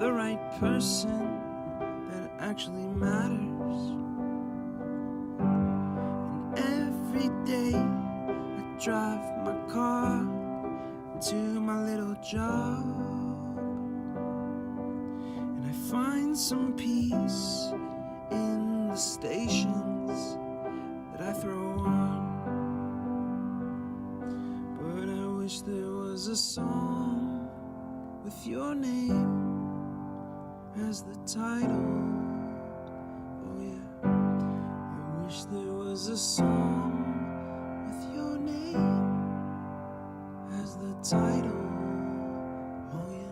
the right person that actually matters. And every day I drive my car to my little job, and I find some peace in the stations that I throw on. But I wish there was a song with your name as the title. Oh yeah, I wish there was a song with your name as the title. Oh yeah.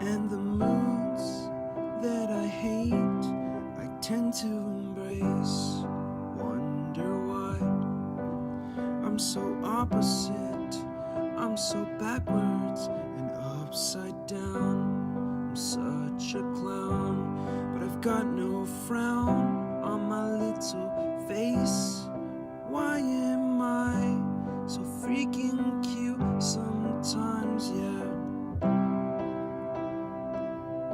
And the moods that I hate, I tend to embrace. Wonder why I'm so opposite, I'm so backwards and upside down. I'm such a clown, but I've got no frown on my little face. Why am I so freaking cute sometimes, yeah?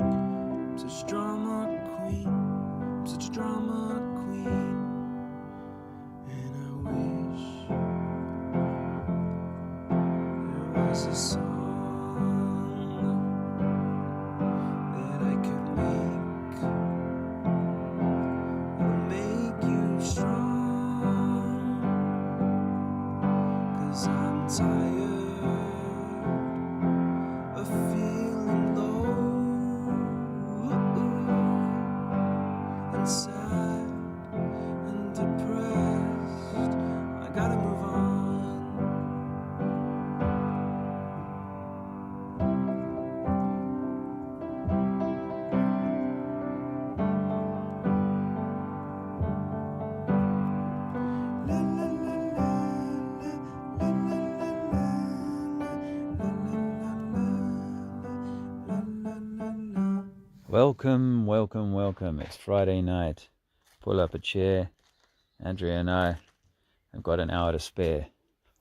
I'm such a drama queen, I'm such a drama queen. And I wish there was a song that I could make that'll make you strong. 'Cause I'm tired of feeling low and sad and depressed. I gotta move on. La, la, la, la, la, la, la, la, la, la, la. Welcome, welcome, welcome. It's Friday night. Pull up a chair. Andrea and I have got an hour to spare,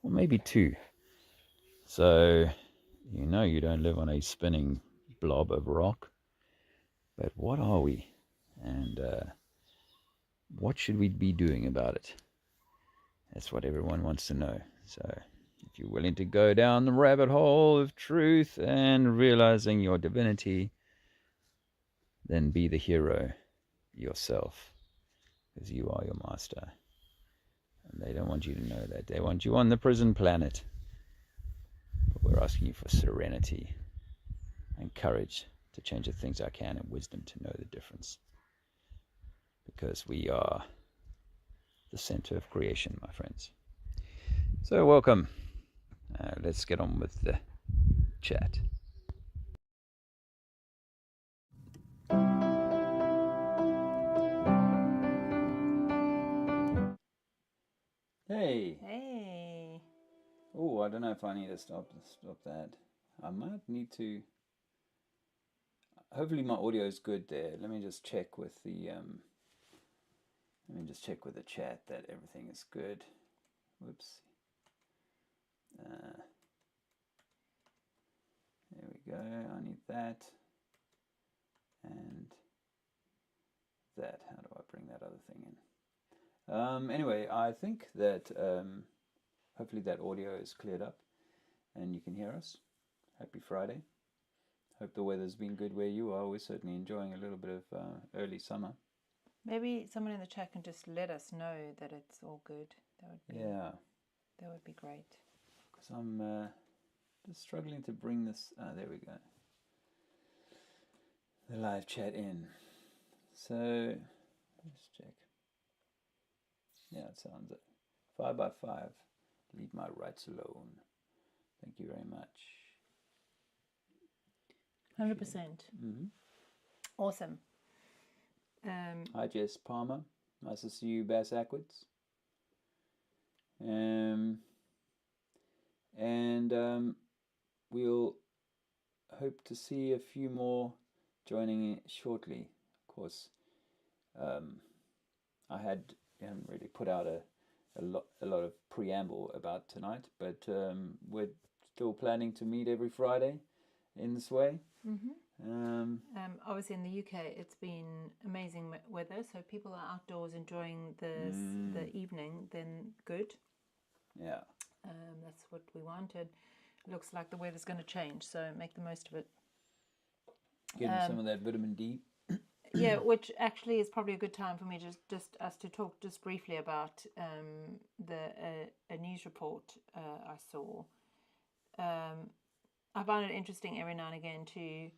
or maybe two. So, you know you don't live on a spinning blob of rock. But what are we? And what should we be doing about it? That's what everyone wants to know. So, if you're willing to go down the rabbit hole of truth and realizing your divinity, then be the hero yourself, because you are your master. And they don't want you to know that. They want you on the prison planet. But we're asking you for serenity and courage to change the things I can, and wisdom to know the difference. Because we are the center of creation, my friends. So welcome. Let's get on with the chat. Hey. Hey. Oh, I don't know if I need to stop that. I might need to. Hopefully my audio is good there. Let me just check with the chat that everything is good. Whoops. There we go. I need that and that. How do I bring that other thing in? Anyway, I think that hopefully that audio is cleared up and you can hear us. Happy Friday. Hope the weather's been good where you are. We're certainly enjoying a little bit of early summer. Maybe someone in the chat can just let us know that it's all good. That would be great. Because I'm just struggling to bring this. There we go. The live chat in. So let's check. Yeah, it sounds it. 5x5. Leave my rights alone. Thank you very much. 100%. Mm-hmm. Awesome. Hi, Jess Palmer. Nice to see you, Bass Ackwards. And we'll hope to see a few more joining shortly. Of course, I haven't really put out a lot of preamble about tonight, but we're still planning to meet every Friday in this way. Obviously, in the UK, it's been amazing weather, so people are outdoors enjoying the evening. Then good. Yeah. That's what we wanted. Looks like the weather's going to change, so make the most of it. Getting some of that vitamin D. Yeah, which actually is probably a good time for me just us to talk just briefly about a news report I saw. I find it interesting every now and again to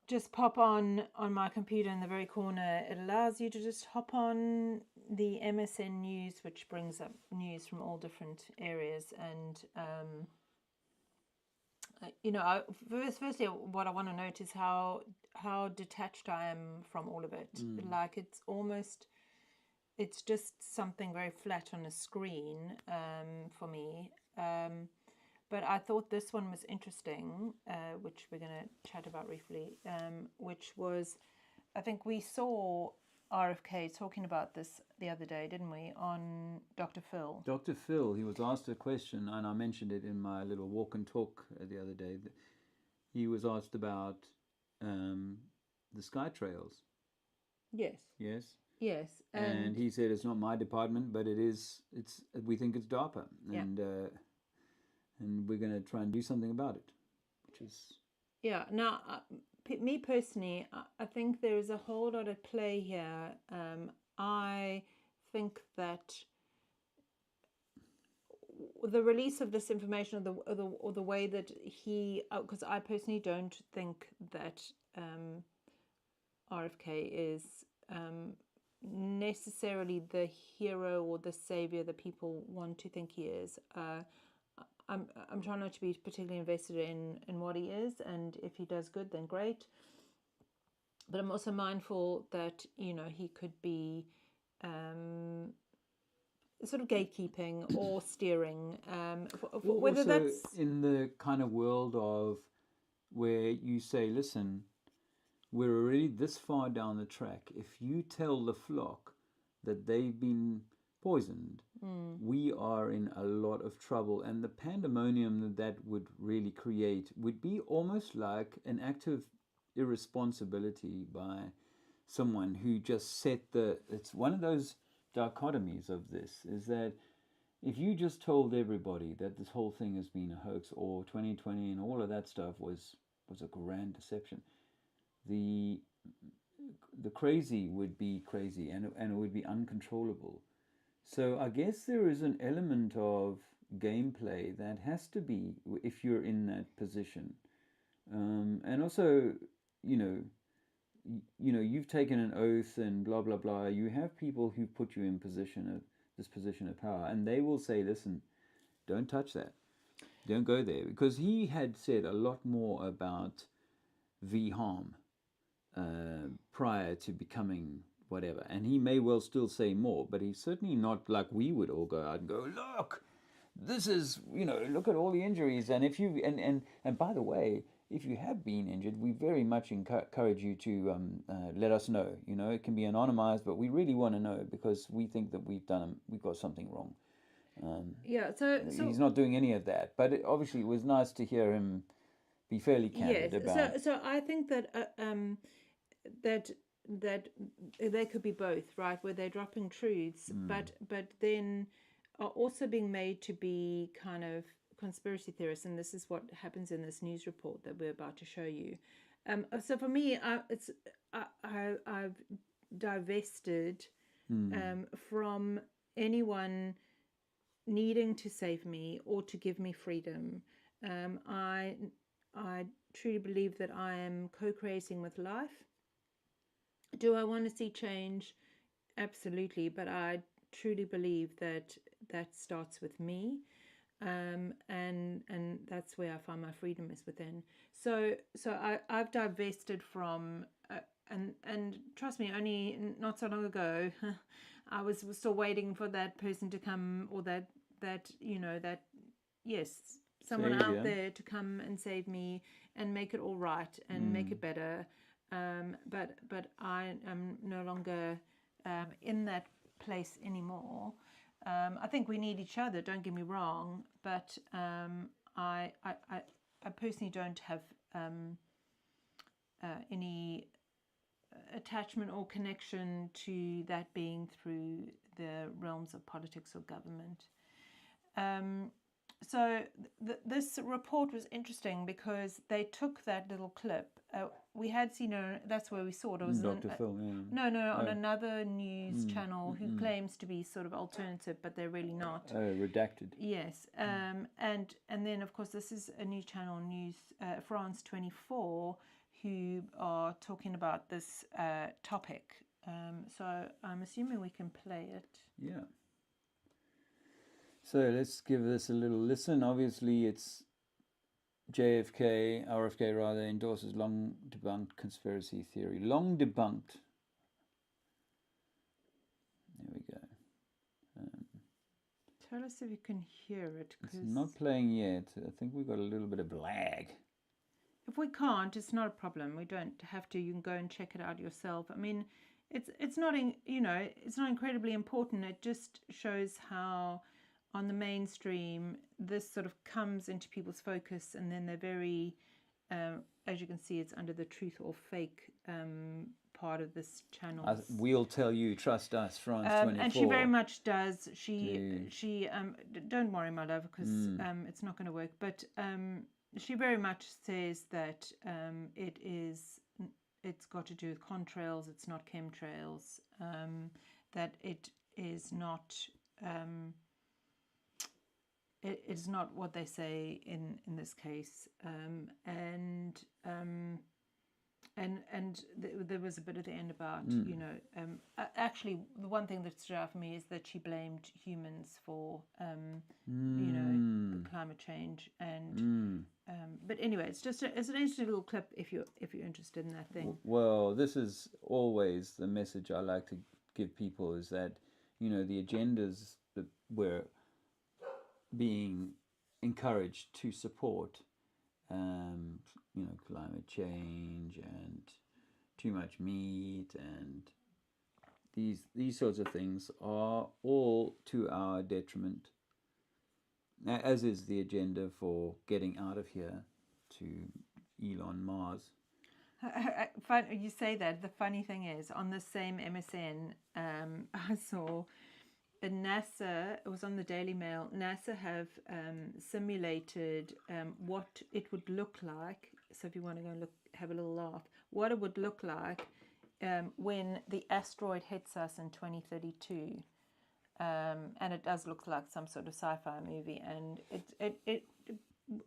just pop on my computer in the very corner. It allows you to just hop on the MSN News, which brings up news from all different areas. And, firstly, what I want to note is how detached I am from all of it. Like, it's just something very flat on a screen for me. But I thought this one was interesting, which we're going to chat about briefly, which was, I think we saw RFK talking about this the other day, didn't we, on Dr. Phil? Dr. Phil, he was asked a question, and I mentioned it in my little walk and talk the other day. He was asked about the sky trails. Yes. Yes. Yes. And he said, it's not my department, but it is. We think it's DARPA. And we're going to try and do something about it, which is... Yeah. Now, me personally, I think there is a whole lot at play here. I think that the release of this information, or the way that he, because I personally don't think that RFK is necessarily the hero or the savior that people want to think he is. I'm trying not to be particularly invested in what he is, and if he does good, then great. But I'm also mindful that he could be sort of gatekeeping or steering. Whether also that's in the kind of world of where you say, listen, we're already this far down the track. If you tell the flock that they've been poisoned, we are in a lot of trouble. And the pandemonium that would really create would be almost like an act of irresponsibility by someone who just set it's one of those dichotomies of this, is that if you just told everybody that this whole thing has been a hoax, or 2020 and all of that stuff was a grand deception, the crazy would be crazy, and it would be uncontrollable. So I guess there is an element of gameplay that has to be, if you're in that position. And also, you've taken an oath and blah blah blah. You have people who put you in this position of power, and they will say, listen, don't touch that, don't go there, because he had said a lot more about harm prior to becoming whatever, and he may well still say more, but he's certainly not like we would all go out and go, look, this is, look at all the injuries, and if you and by the way, if you have been injured, we very much encourage you to let us know. It can be anonymized, but we really want to know, because we think that we've got something wrong. So he's not doing any of that, but obviously it was nice to hear him be fairly candid about. So I think that that they could be both, right? Where they're dropping truths, but then are also being made to be kind of conspiracy theorists, and this is what happens in this news report that we're about to show you. So for me, I've divested from anyone needing to save me or to give me freedom. I truly believe that I am co-creating with life. Do I want to see change? Absolutely, but I truly believe that starts with me, and that's where I find my freedom is within. So I've divested from, and trust me, only not so long ago, I was still waiting for that person to come, or that yes, someone Savior. out there to come and save me and make it all right and make it better. But I am no longer in that place anymore. I think we need each other. Don't get me wrong, but I personally don't have any attachment or connection to that being through the realms of politics or government. So this report was interesting because they took that little clip. We had seen her. That's where we saw it. It was Dr. Phil, yeah. no, on another news channel who claims to be sort of alternative, but they're really not. Redacted. Yes, and then of course this is a new channel, News France 24, who are talking about this topic. So I'm assuming we can play it. Yeah. So let's give this a little listen. Obviously, it's RFK rather, endorses long debunked conspiracy theory. Long debunked. There we go. Tell us if you can hear it. It's not playing yet. I think we've got a little bit of lag. If we can't, it's not a problem. We don't have to. You can go and check it out yourself. I mean, it's not it's not incredibly important. It just shows how on the mainstream this sort of comes into people's focus, and then they're very, as you can see, it's under the truth or fake part of this channel. We'll tell you, trust us, France 24. And she very much does. She don't worry, my love, because it's not going to work. But she very much says that it's got to do with contrails. It's not chemtrails. That it is not. It is not what they say in this case, and there was a bit at the end about actually the one thing that stood out for me is that she blamed humans for the climate change and but anyway, it's an interesting little clip if you're interested in that thing. Well, this is always the message I like to give people, is that the agendas that we're being encouraged to support, climate change and too much meat and these sorts of things are all to our detriment, as is the agenda for getting out of here to Elon Mars. You say that. The funny thing is, on the same MSN, I saw NASA, it was on the Daily Mail, NASA have simulated what it would look like. So if you want to go and have a little laugh, what it would look like when the asteroid hits us in 2032. And it does look like some sort of sci-fi movie. And it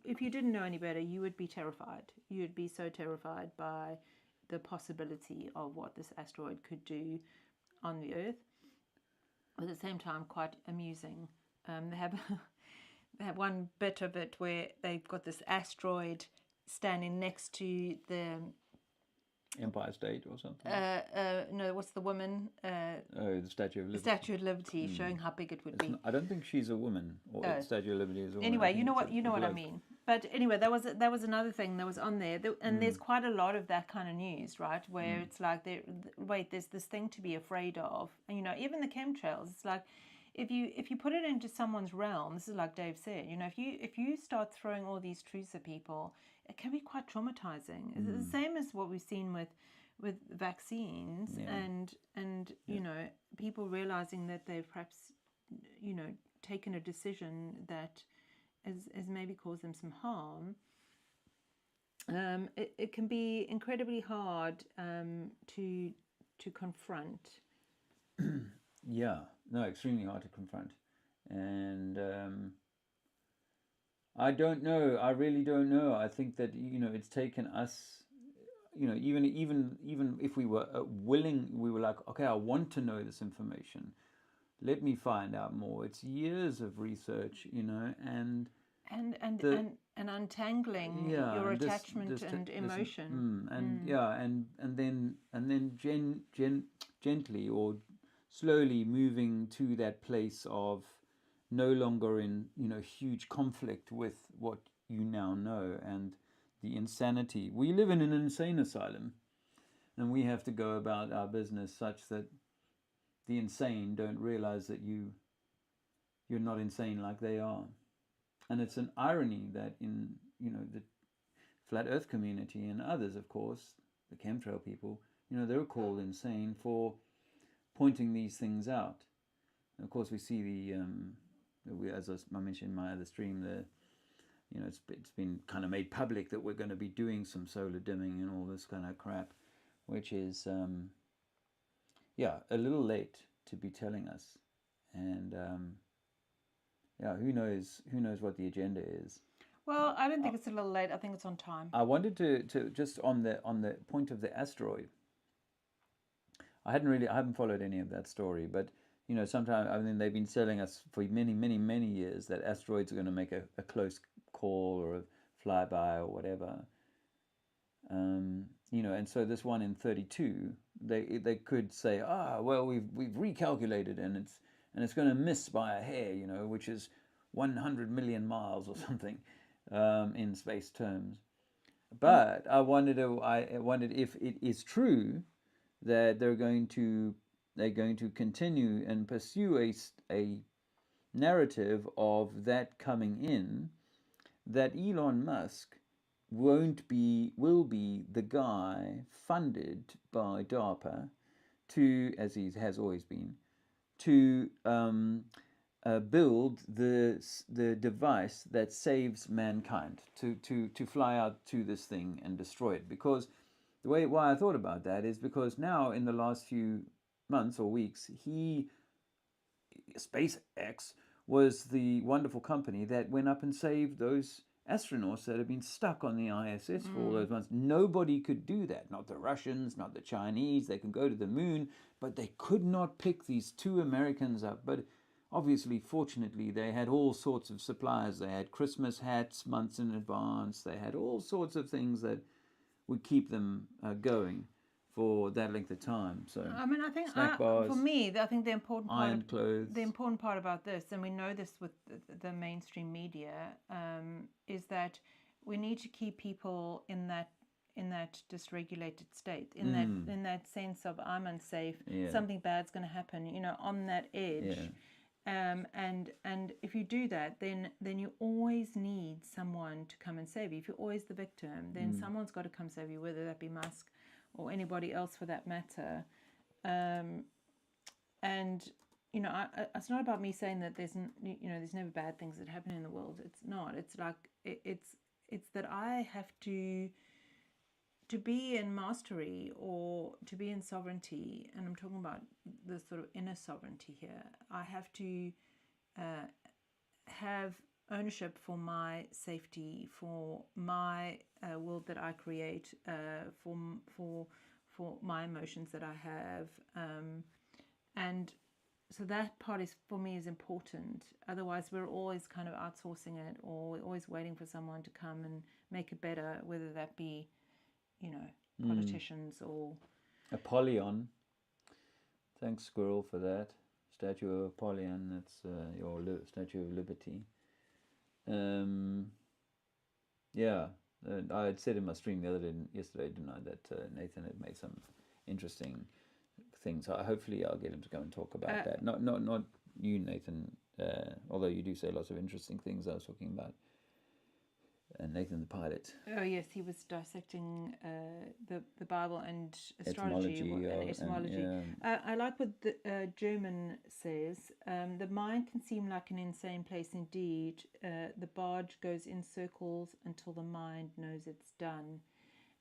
if you didn't know any better, you would be terrified. You would be so terrified by the possibility of what this asteroid could do on the Earth. At the same time, quite amusing. They have one bit of it where they've got this asteroid standing next to the Empire State or something. No, what's the woman? The Statue of Liberty. The Statue of Liberty, showing how big it would be. I don't think she's a woman, or the Statue of Liberty is a woman. Anyway, you know what I mean. But anyway, that was another thing that was on there, and there's quite a lot of that kind of news, right? Where it's like, there's this thing to be afraid of, and even the chemtrails. It's like, if you put it into someone's realm, this is like Dave said. If you start throwing all these truths at people, it can be quite traumatizing. It's the same as what we've seen with vaccines, and people realizing that they've perhaps taken a decision that has maybe caused them some harm. It can be incredibly hard to confront. Yeah, no, extremely hard to confront, and I don't know. I really don't know. I think that it's taken us, even if we were willing, we were like, okay, I want to know this information. Let me find out more. It's years of research, and untangling your attachment and emotion, and then gently or slowly moving to that place of no longer in, huge conflict with what you now know and the insanity. We live in an insane asylum, and we have to go about our business such that the insane don't realize that you're not insane like they are. And it's an irony that in, the flat earth community and others, of course, the chemtrail people, they're called insane for pointing these things out. And of course, we see as I mentioned in my other stream, it's been kind of made public that we're going to be doing some solar dimming and all this kind of crap, which is, a little late to be telling us. And who knows what the agenda is. Well, I don't think it's a little late. I think it's on time. I wanted to just on the point of the asteroid. I haven't followed any of that story, but sometimes they've been telling us for many, many, many years that asteroids are going to make a close call or a flyby or whatever. And so this one in 32, they could say, well, we've recalculated and it's going to miss by a hair, which is 100 million miles or something in space terms. But I wondered if it is true that they're going to continue and pursue a narrative of that coming in, that Elon Musk will be the guy funded by DARPA to, as he has always been, to build the device that saves mankind, to fly out to this thing and destroy it. Because why I thought about that is because now in the last few months or weeks, SpaceX was the wonderful company that went up and saved those astronauts that have been stuck on the ISS for all those months. Nobody could do that. Not the Russians, not the Chinese. They can go to the moon, but they could not pick these two Americans up. But obviously, fortunately, they had all sorts of supplies. They had Christmas hats months in advance. They had all sorts of things that would keep them going for that length of time. So I think snack bars, for me, I think the important clothes. part about this, and we know this with the mainstream media, is that we need to keep people in that dysregulated state, in that sense of I'm unsafe, something bad's going to happen, on that edge. Yeah. And if you do that, then you always need someone to come and save you. If you're always the victim, then someone's got to come save you, whether that be Musk or anybody else for that matter. And it's not about me saying that there's never bad things that happen in the world. It's not. It's like it's that I have to be in mastery or to be in sovereignty, and I'm talking about the sort of inner sovereignty here. I have to have ownership for my safety, for my world that I create, for my emotions that I have, and so that part for me is important. Otherwise, we're always kind of outsourcing it, or we're always waiting for someone to come and make it better, whether that be politicians or Apollyon. Thanks, Squirrel, for that. Statue of Apollyon. That's your Statue of Liberty. I had said in my stream yesterday, didn't I, that Nathan had made some interesting things. Hopefully, I'll get him to come and talk about that. Not you, Nathan. Although you do say lots of interesting things. I was talking about. And Nathan the pilot. Oh yes, he was dissecting the Bible and astrology and etymology. I like what the German says. The mind can seem like an insane place indeed. The barge goes in circles until the mind knows it's done.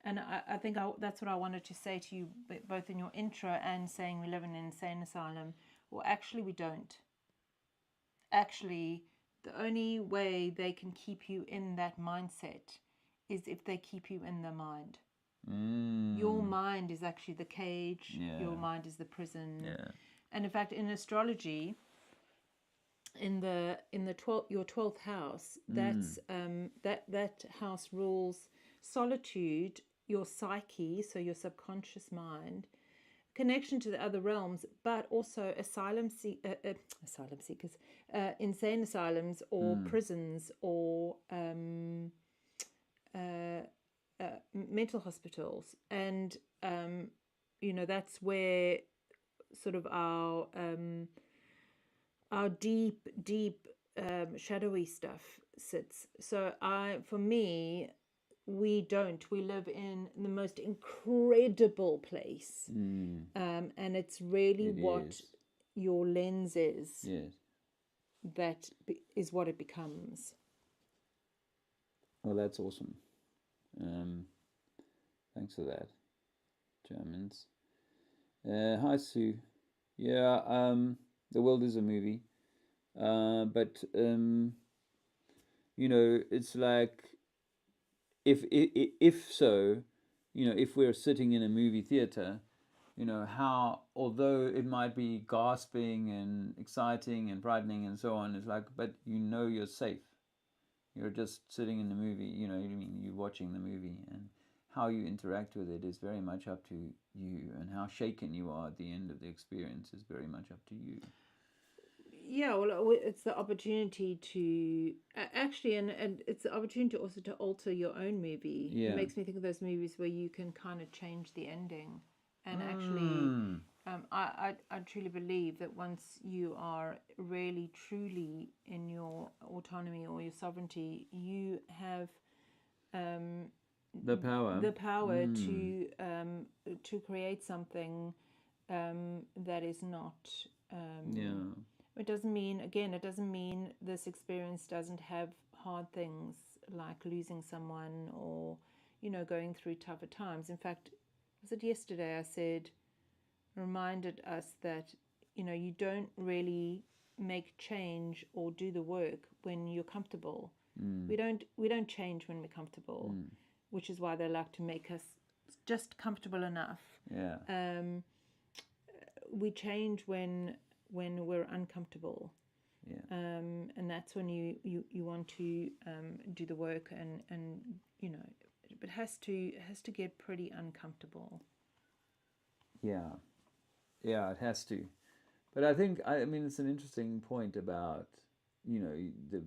And I think that's what I wanted to say to you, both in your intro and saying we live in an insane asylum. Well, actually, we don't. Actually, the only way they can keep you in that mindset is if they keep you in their mind. Your mind is actually the cage. Yeah. Your mind is the prison. Yeah. And in fact, in astrology, in your 12th house, that's that house rules solitude, your psyche, so your subconscious mind, connection to the other realms, but also asylum seekers, insane asylums or prisons or mental hospitals, and that's where sort of our deep shadowy stuff sits. So for me, we live in the most incredible place, and it's really what your lens is. Yes. That is what it becomes. Well, that's awesome. Thanks for that, Germans. Hi, Sue. Yeah, The World is a movie. But it's like if so, if we're sitting in a movie theater, how, although it might be gasping and exciting and frightening and so on, it's like, but you're safe. You're just sitting in the movie, you're watching the movie, and how you interact with it is very much up to you, and how shaken you are at the end of the experience is very much up to you. Yeah, well, it's the opportunity to actually, and it's the opportunity also to alter your own movie. Yeah. It makes me think of those movies where you can kind of change the ending, and actually, I truly believe that once you are really truly in your autonomy or your sovereignty, you have the power to create something that is not. Yeah. It doesn't mean this experience doesn't have hard things like losing someone or, going through tougher times. In fact, was it yesterday I reminded us that, you don't really make change or do the work when you're comfortable. We don't change when we're comfortable, which is why they like to make us just comfortable enough. Yeah. We change when we're uncomfortable. Yeah. And that's when you want to do the work, and it has to get pretty uncomfortable. Yeah, it has to. But I think it's an interesting point about the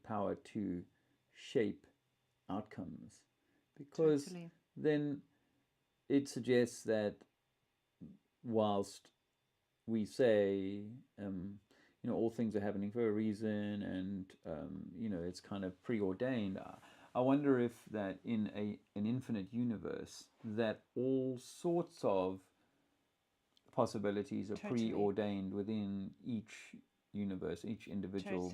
power to shape outcomes, because Totally. then it suggests that whilst we say all things are happening for a reason, and it's kind of preordained, I wonder if that in an infinite universe that all sorts of possibilities are preordained within each universe, each individual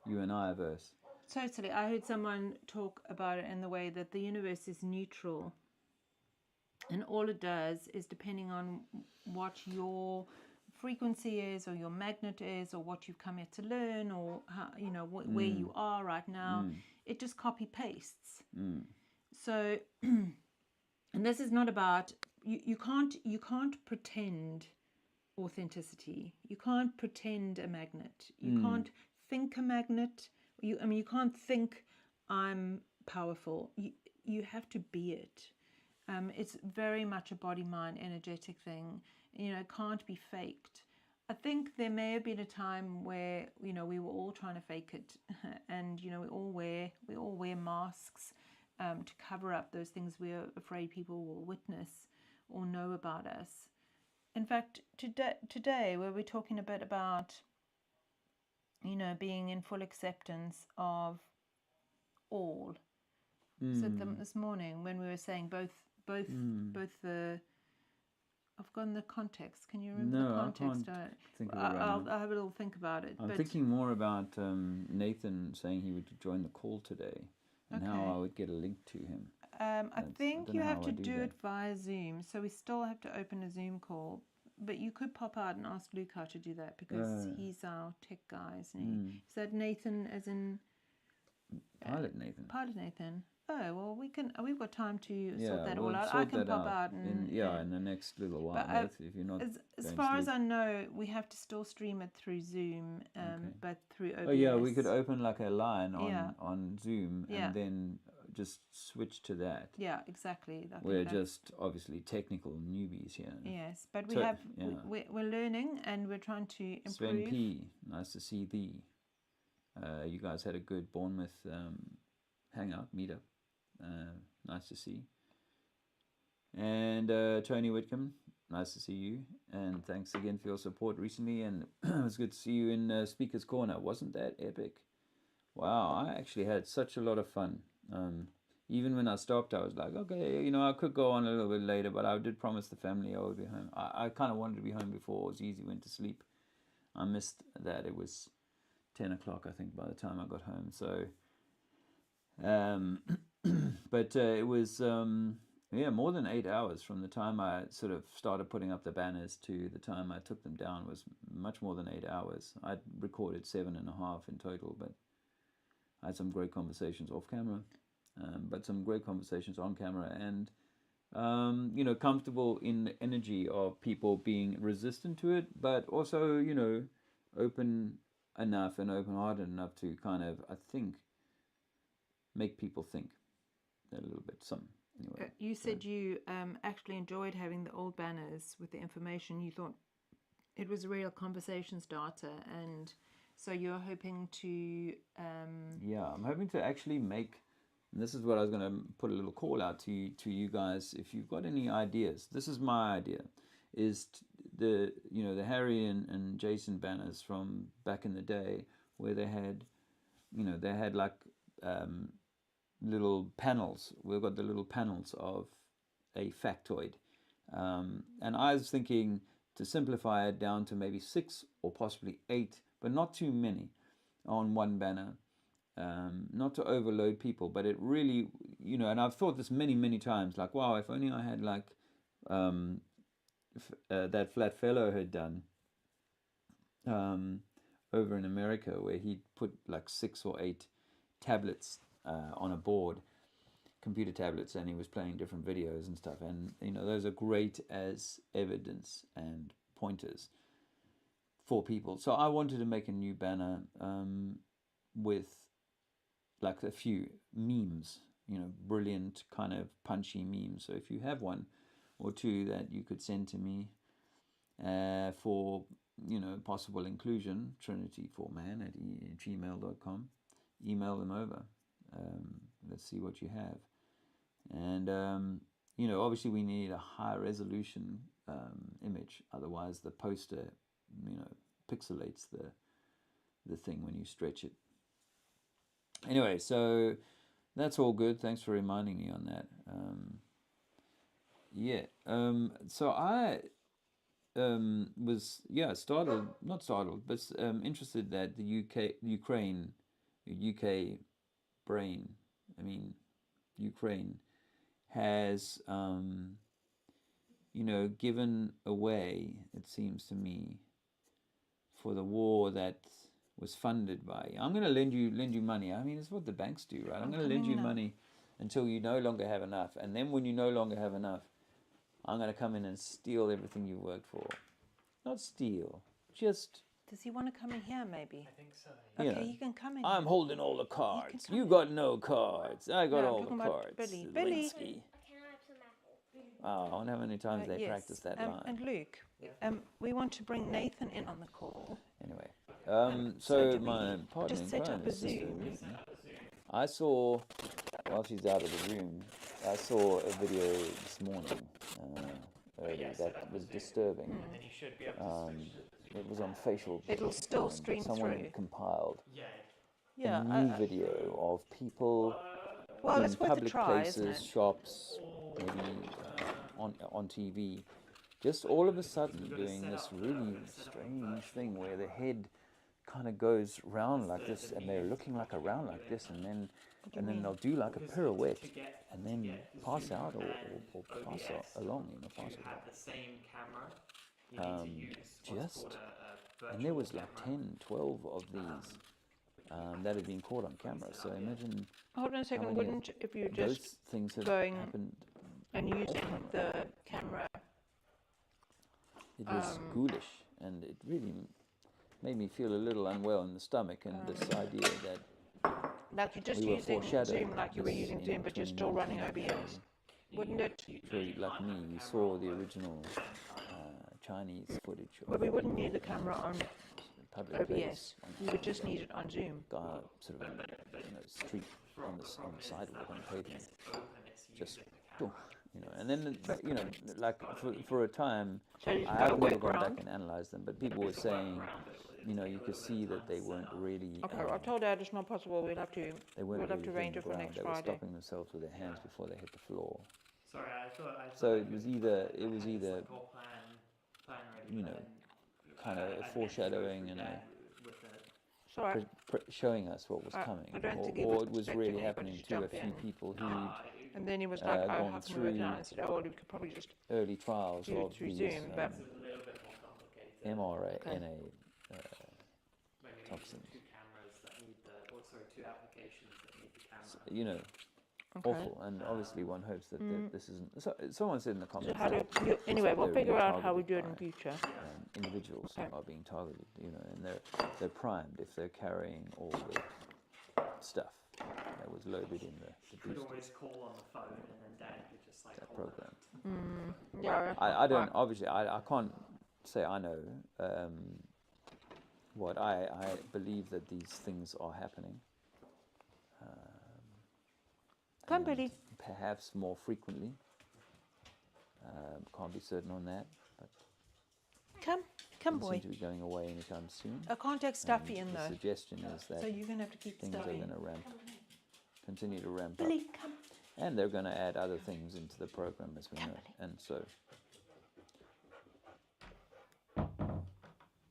you and I verse. Totally. I heard someone talk about it in the way that the universe is neutral, and all it does is, depending on what your frequency is or your magnet is or what you've come here to learn, or how, where you are right now, it just copy pastes. So and this is not about you can't pretend authenticity. You can't pretend a magnet. You can't think a magnet. You can't think I'm powerful. You have to be it. It's very much a body-mind energetic thing. It can't be faked. I think there may have been a time where we were all trying to fake it, and we all wear masks to cover up those things we're afraid people will witness or know about us. In fact, today where we're talking a bit about being in full acceptance of all. So this morning when we were saying both the, I've forgotten the context. Can you remember the context? I can't think of it I'll have a little think about it. I'm thinking more about Nathan saying he would join the call today, and how I would get a link to him. I think you have to do it via Zoom, so we still have to open a Zoom call. But you could pop out and ask Luke how to do that, because he's our tech guy, isn't he? Is that Nathan as in Pilot Nathan? Pilot Nathan. Oh, well, we've got time to sort that we'll all out. sort I can that pop out out and in the next little while. If you're not, as far as I know, we have to still stream it through Zoom, but through OBS. Oh yeah, we could open like a line on Zoom, and then just switch to that. Yeah, exactly. I think We're that- just obviously technical newbies here. Yes, but we So- have yeah. we're learning and we're trying to improve. Sven P, nice to see thee. You guys had a good Bournemouth hangout, meetup. Nice to see. And Tony Whitcomb, nice to see you. And thanks again for your support recently. And it was good to see you in Speaker's Corner. Wasn't that epic? Wow, I actually had such a lot of fun. Even when I stopped, I was like, okay, you know, I could go on a little bit later, but I did promise the family I would be home. I kind of wanted to be home before it was easy, went to sleep. I missed that. It was 10 o'clock, I think, by the time I got home. So, but it was, more than 8 hours from the time I sort of started putting up the banners to the time I took them down was much more than 8 hours. I recorded 7.5 in total, but I had some great conversations off camera, but some great conversations on camera, and you know, comfortable in the energy of people being resistant to it, but also, you know, open enough and open-hearted enough to kind of, I think, make people think a little bit. Anyway. You said you actually enjoyed having the old banners with the information. You thought it was a real conversation starter, and so you're hoping to... Yeah, I'm hoping to actually make, and this is what I was going to put a little call out to you guys. If you've got any ideas, this is my idea, is the Harry and Jason banners from back in the day, where they had like little panels. We've got the little panels of a factoid, and I was thinking to simplify it down to maybe 6 or possibly 8, but not too many on one banner. Not to overload people, but it really, you know, and I've thought this many times, like, wow, if only I had like that flat fellow had done over in America, where he'd put like 6 or 8 tablets on a board, computer tablets, and he was playing different videos and stuff, and you know, those are great as evidence and pointers for people. So I wanted to make a new banner with like a few memes, you know, brilliant kind of punchy memes. So if you have one or two that you could send to me for, you know, possible inclusion, trinityforman@gmail.com, email them over. Let's see what you have. And you know, obviously we need a high resolution image, otherwise the poster, you know, pixelates the thing when you stretch it. Anyway, so that's all good. Thanks for reminding me on that. So I was not startled, but interested that the Ukraine has you know, given away, it seems to me, for the war that was funded by. I'm going to lend you money. I mean, it's what the banks do, right? I'm going to lend you money until you no longer have enough, and then when you no longer have enough, I'm going to come in and steal everything you worked for. Not steal, just... Does he want to come in here, maybe? I think so. Okay, You know, he can come in. I'm holding all the cards. come You in. got no cards. I got No, I'm all the talking about cards. Billy. Zelensky. Billy. Can I have some apple? Oh, I wonder how many times they Yes. practice that line. And Luke, we want to bring Nathan in on the call. Anyway, so so do my we partner just in set crime up a is Sister Zoom? Nathan. I saw, while she's out of the room, I saw a video this morning earlier that was disturbing. And then you should be able to switch It was on facial. It'll still stream Someone through. had compiled Yeah. a new video of people Well, in it's worth a public try, isn't places, it? shops, maybe on TV, just all of a sudden doing this really strange thing where the head kind of goes round like this, and they're looking like around like this, and then they'll do like a pirouette, and then pass out or pass along, you know, pass along. the same camera. You need to use what's called a And there was like 10, 12 of these that had been caught on camera. So imagine Hold on a how second. many Wouldn't if you those just things have going happened. and using the camera? It was ghoulish, and it really made me feel a little unwell in the stomach, and this idea that like you're just we were using foreshadowing Zoom like you were this using in Zoom, but you're still running 2019. OBS. Wouldn't it? If you're like me, you saw the original Chinese footage But of we wouldn't people need the camera on in public place, OBS. We would just need it on Zoom. sort of street on the sidewalk on the pavement, just boom, and then like for a time, So you've got a I've never gone workaround. back and analyzed them, but people were saying, you could see that they weren't really. Okay, I told Dad it's not possible. We'll have to. They weren't We'll have to really arrange hitting it the for ground. next They were Friday. stopping themselves with their hands before they hit the floor. Sorry, I thought So I it was could either plan ready, but then kind of a foreshadowing and a with the It's all right. showing us what was coming, I don't think he was or it was expecting really anybody happening to to a jump few in. people who And then he was like, "Oh, gone how can we work it through out?" I said, "Oh, well, you could probably just early trials do it of through these Zoom." But a little bit more complicated. mRNA Maybe toxins. two cameras that need two applications that need the camera. okay. Awful. And obviously, one hopes that this isn't. So, someone said in the So comments how do that you, anyway? We'll they're figure being out how we do it targeted in by, future. individuals Okay. are being targeted, and they're primed if they're carrying all the stuff that was loaded in the Could boosters, always call on the phone, and then Dad could just like that hold program. Yeah. I don't obviously I can't say I know what I believe that these things are happening. Can't believe. Perhaps more frequently. Can't be certain on that, but Come, doesn't boy. seem to be going away anytime soon. I can't take Stuffy And in the though, suggestion is that so you're gonna have to keep things are Stuffy. going to continue to ramp up, Billy, come. and they're going to add other things into the program as we know. And so,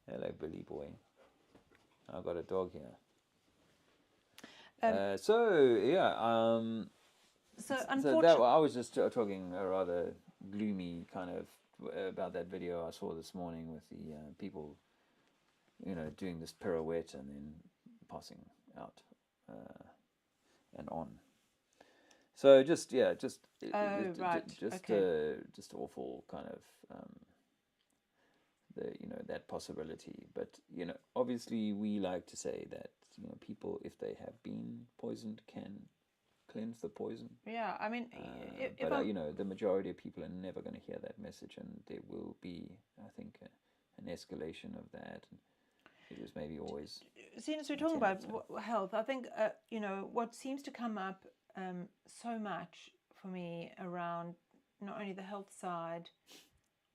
hello, Billy boy. I've got a dog here. So So that unfortunately, I was just talking a rather gloomy kind of about that video I saw this morning with the people, doing this pirouette and then passing out and on. So just awful kind of that possibility. But obviously we like to say that people, if they have been poisoned, can cleanse the poison. yeah. I mean, if But the majority of people are never going to hear that message, and there will be, I think, an escalation of that. It was maybe always. seeing as we're talking about health, I think what seems to come up so much for me around not only the health side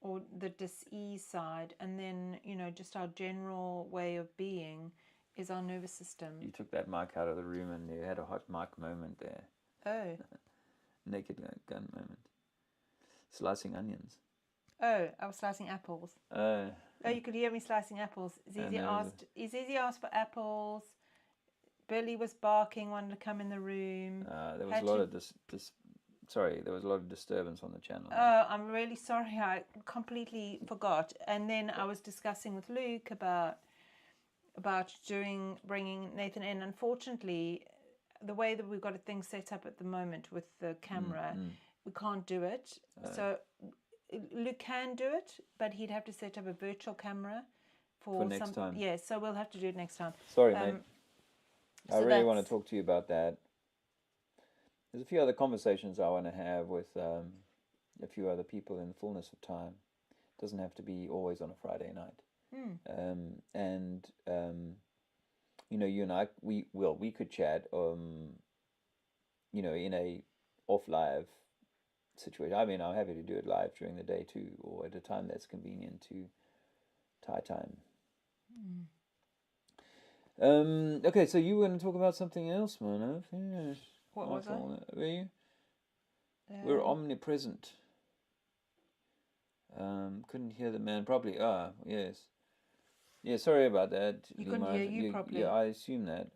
or the disease side, and then just our general way of being is our nervous system. You took that mic out of the room, and you had a hot mic moment there. Oh, Naked gun moment. Slicing onions. I was slicing apples. Oh, you could hear me slicing apples. Zizi asked for apples. Billy was barking, wanted to come in the room. There was a lot of there was a lot of disturbance on the channel. Oh, I'm really sorry. I completely forgot. And then I was discussing with Luke about bringing Nathan in. Unfortunately, the way that we've got things set up at the moment with the camera, we can't do it. So Luke can do it, but he'd have to set up a virtual camera for next time. Yeah, so we'll have to do it next time. Sorry, mate. I so really want to that's- talk to you about that. There's a few other conversations I want to have with a few other people in the fullness of time. It doesn't have to be always on a Friday night. You and I, we could chat, in a off live situation. I mean, I'm happy to do it live during the day too, or at a time that's convenient to Thai time. Okay, so you were going to talk about something else, Manav. Yes. What was I? Were you? We're omnipresent. Couldn't hear the man properly. Yes. Yeah, sorry about that. You couldn't hear you properly. Yeah, I assume that.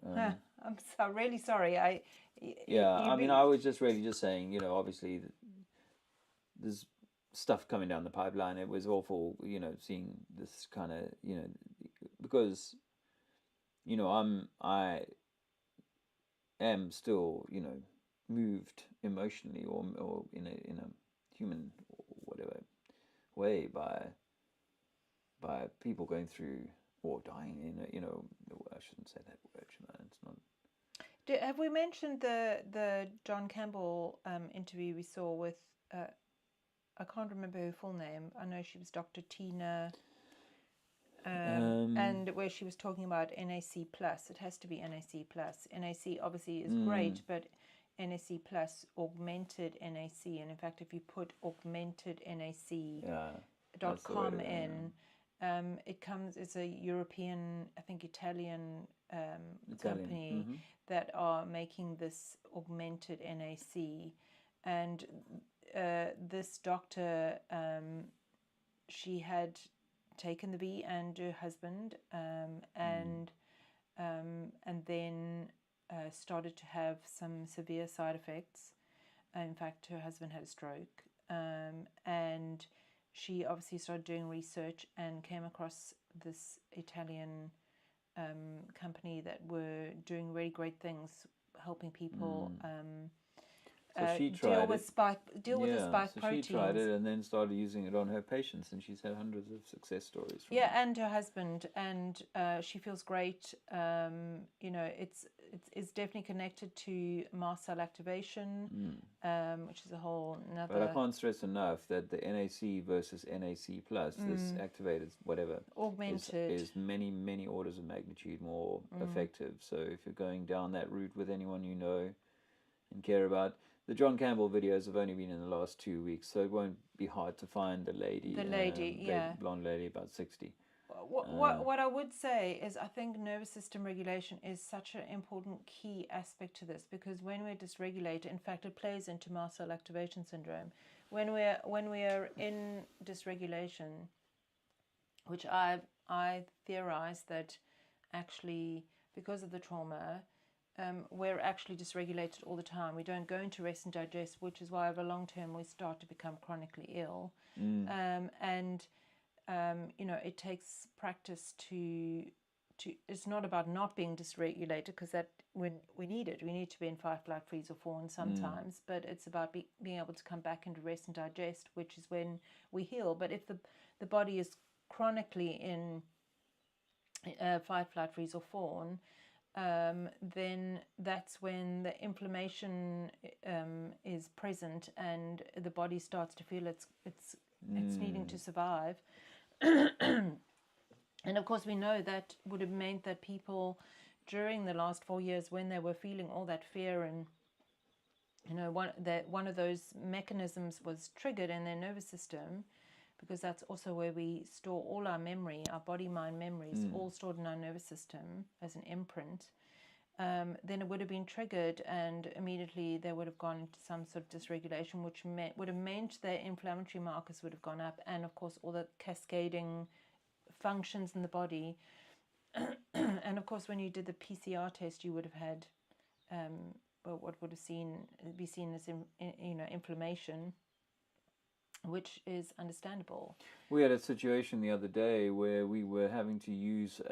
I'm really sorry. I was just really just saying, obviously, there's stuff coming down the pipeline. It was awful, seeing this kind of, because, I am still, moved emotionally or in a human or whatever way by people going through or dying in I shouldn't say that word, man. It's not. Have we mentioned the John Campbell interview we saw with, I can't remember her full name. I know she was Dr. Tina, and where she was talking about NAC plus. It has to be NAC plus. NAC obviously is great, but NAC plus, augmented NAC, and in fact, if you put augmented NAC.com in, it comes. It's a European, I think Italian company that are making this augmented NAC, and this doctor, she had taken the V and her husband, and then started to have some severe side effects. In fact, her husband had a stroke, and she obviously started doing research and came across this Italian company that were doing really great things, helping people So she tried deal with the spike so proteins. she tried it and then started using it on her patients, and she's had hundreds of success stories from Yeah, it. and her husband, and she feels great. You know, it's definitely connected to mast cell activation, which is a whole another. But I can't stress enough that the NAC versus NAC plus, this activated whatever, augmented is many orders of magnitude more effective. So if you're going down that route with anyone you know and care about, the John Campbell videos have only been in the last 2 weeks, so it won't be hard to find the lady, blonde lady about 60. What I would say is, I think nervous system regulation is such an important key aspect to this, because when we're dysregulated, in fact, it plays into mast cell activation syndrome. When we are in dysregulation, which I theorize that actually because of the trauma, we're actually dysregulated all the time. We don't go into rest and digest, which is why over long term we start to become chronically ill. And you know, it takes practice to. It's not about not being dysregulated, because that when we need it, we need to be in fight, flight, freeze, or fawn sometimes. But it's about being able to come back into rest and digest, which is when we heal. But if the body is chronically in fight, flight, freeze, or fawn, then that's when the inflammation is present, and the body starts to feel it's needing to survive. And of course, we know that would have meant that people during the last 4 years, when they were feeling all that fear, and you know, one of those mechanisms was triggered in their nervous system, because that's also where we store all our memory, our body-mind memories, all stored in our nervous system as an imprint. Then it would have been triggered, and immediately they would have gone into some sort of dysregulation, which would have meant their inflammatory markers would have gone up, and of course all the cascading functions in the body. And of course, when you did the PCR test, you would have had what would have be seen as inflammation, which is understandable. We had a situation the other day where we were having to use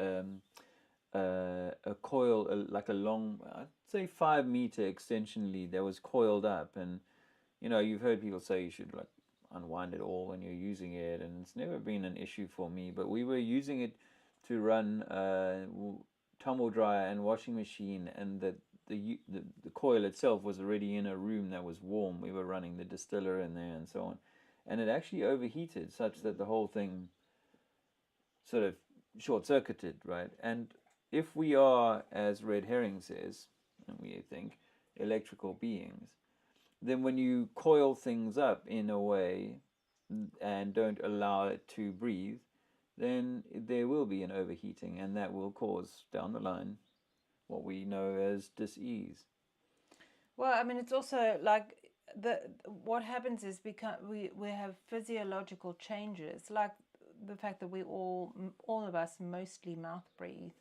a coil, like a long, I'd say 5 meter extension lead that was coiled up, and you know, you've heard people say you should like unwind it all when you're using it, and it's never been an issue for me. But we were using it to run tumble dryer and washing machine, and the coil itself was already in a room that was warm. We were running the distiller in there and so on, and it actually overheated such that the whole thing sort of short-circuited, right? And if we are, as Red Herring says, and we think, electrical beings, then when you coil things up in a way and don't allow it to breathe, then there will be an overheating, and that will cause, down the line, what we know as dis-ease. Well, I mean, it's also like what happens is we have physiological changes, like the fact that we all of us mostly mouth breathe,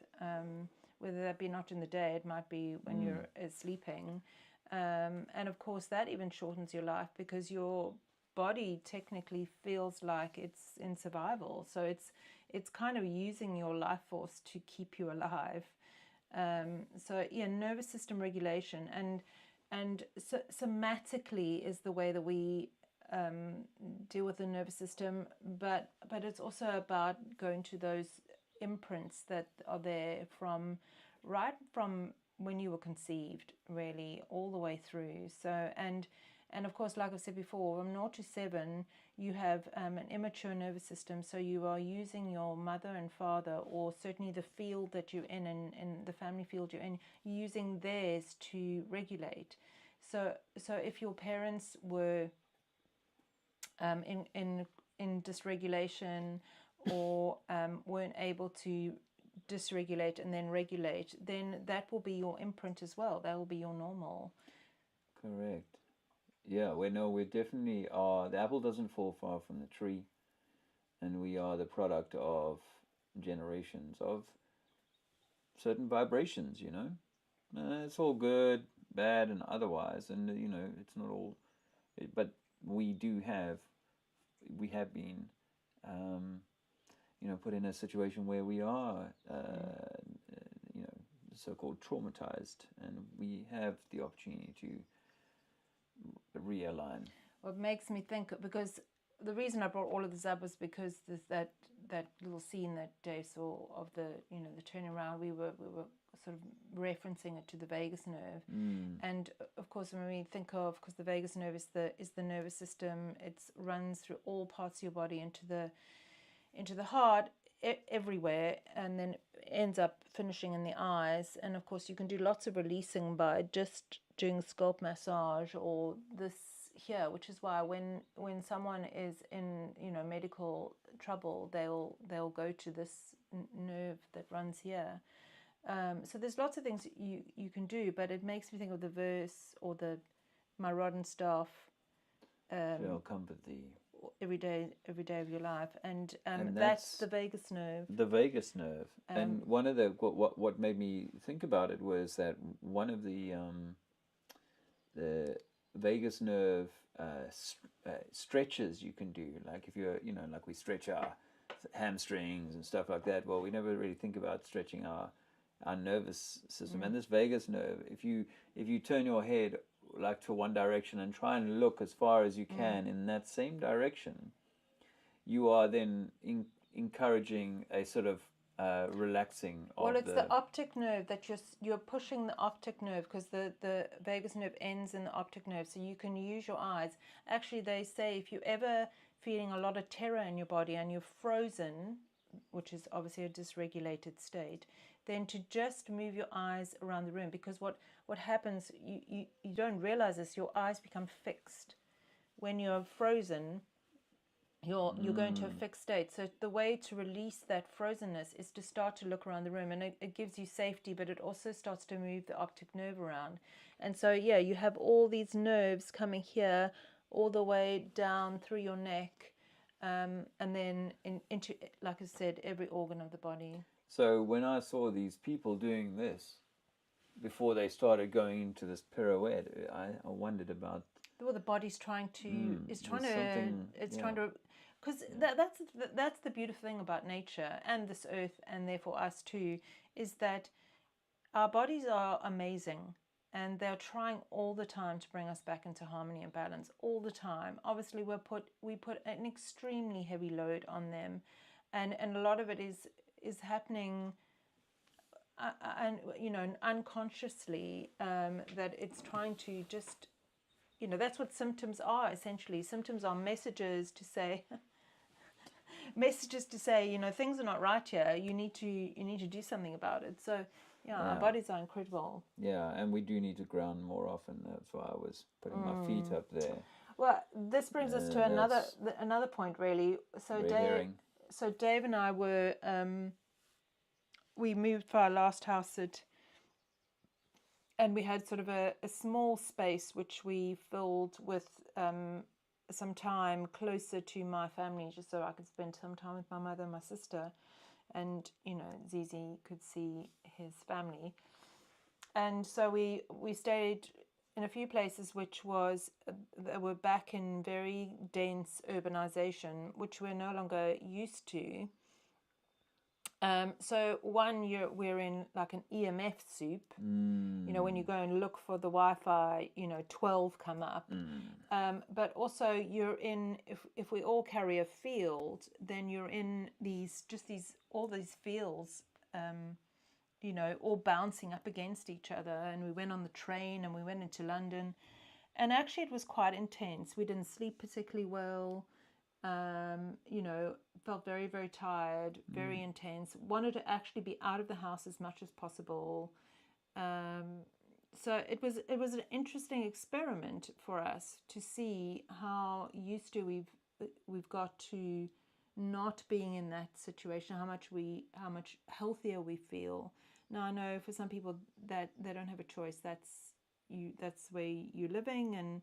whether that be not in the day, it might be when you're sleeping, and of course that even shortens your life, because your body technically feels like it's in survival, so it's kind of using your life force to keep you alive. So yeah, nervous system regulation and somatically is the way that we deal with the nervous system, but it's also about going to those imprints that are there from when you were conceived, really, all the way through. So, and of course, like I've said before, from 0 to 7, you have an immature nervous system. So you are using your mother and father, or certainly the field that you're in the family field you're in, you're using theirs to regulate. So if your parents were in dysregulation, or weren't able to dysregulate and then regulate, then that will be your imprint as well. That will be your normal. Correct. Yeah, we definitely are. The apple doesn't fall far from the tree, and we are the product of generations of certain vibrations. It's all good, bad, and otherwise, and it's not all. But we have been, put in a situation where we are, so-called traumatized, and we have the opportunity to realign. What makes me think, because the reason I brought all of this up was because there's that little scene that Dave saw of the the turnaround. We were sort of referencing it to the vagus nerve, and of course when we think of, because the vagus nerve is the nervous system, it runs through all parts of your body into the heart, everywhere, and then ends up finishing in the eyes. And of course you can do lots of releasing by just doing scalp massage or this here, which is why when someone is in medical trouble, they'll go to this nerve that runs here. So there's lots of things you can do, but it makes me think of the verse, or my rod and staff shall comfort thee every day of your life, and that's the vagus nerve. The vagus nerve. And one of the what made me think about it was that one of the vagus nerve stretches you can do, like if you're like we stretch our hamstrings and stuff like that. Well, we never really think about stretching our nervous system. And this vagus nerve, if you turn your head like to one direction and try and look as far as you can in that same direction, you are then encouraging a sort of relaxing of well, it's the optic nerve that you're pushing the optic nerve, because the vagus nerve ends in the optic nerve, so you can use your eyes. Actually, they say if you're ever feeling a lot of terror in your body and you're frozen, which is obviously a dysregulated state, then to just move your eyes around the room, because what happens, you don't realize this, your eyes become fixed. When you're frozen, you're going to a fixed state. So the way to release that frozenness is to start to look around the room, and it gives you safety, but it also starts to move the optic nerve around. And so you have all these nerves coming here all the way down through your neck, and then into, like I said, every organ of the body. So when I saw these people doing this before they started going into this pirouette, I wondered about. Well, the body's trying to because that's the beautiful thing about nature and this earth, and therefore us too, is that our bodies are amazing, and they're trying all the time to bring us back into harmony and balance all the time. Obviously, we put an extremely heavy load on them, and a lot of it is happening and unconsciously, that it's trying to just, that's what symptoms are. Essentially, symptoms are messages to say things are not right here, you need to do something about it. So our bodies are incredible. And we do need to ground more often. That's why I was putting my feet up there. Well, this brings us to another point, really. So Dave and I were we moved for our last house and we had sort of a small space which we filled with some time closer to my family, just so I could spend some time with my mother and my sister, and Zizi could see his family. And so we stayed in a few places which were back in very dense urbanization, which we're no longer used to. So we're in like an EMF soup. When you go and look for the Wi-Fi, 12 come up. But also you're in, if we all carry a field, then you're in all these fields all bouncing up against each other. And we went on the train and we went into London. And actually, it was quite intense. We didn't sleep particularly well. Felt very, very tired, very intense. Wanted to actually be out of the house as much as possible. So it was an interesting experiment for us to see how used to we've got to not being in that situation, how much healthier we feel. Now I know for some people that they don't have a choice. That's where you're living,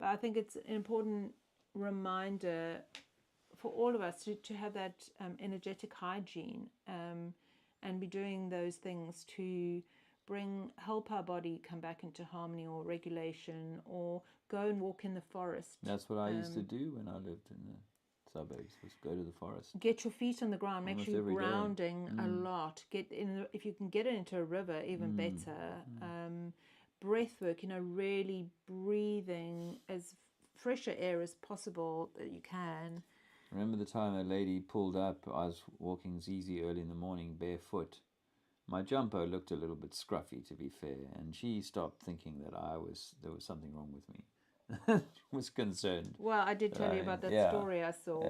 but I think it's an important reminder for all of us to have that energetic hygiene and be doing those things to help our body come back into harmony or regulation, or go and walk in the forest. That's what I used to do when I lived in the suburbs, was go to the forest. Get your feet on the ground. Make Almost sure you're every day. grounding a lot. If you can get it into a river, even better. Breath work, really breathing as fresher air as possible that you can. Remember the time a lady pulled up, I was walking ZZ early in the morning barefoot. My jumper looked a little bit scruffy, to be fair, and she stopped thinking that there was something wrong with me. Was concerned. Well, I did tell you about that story I saw,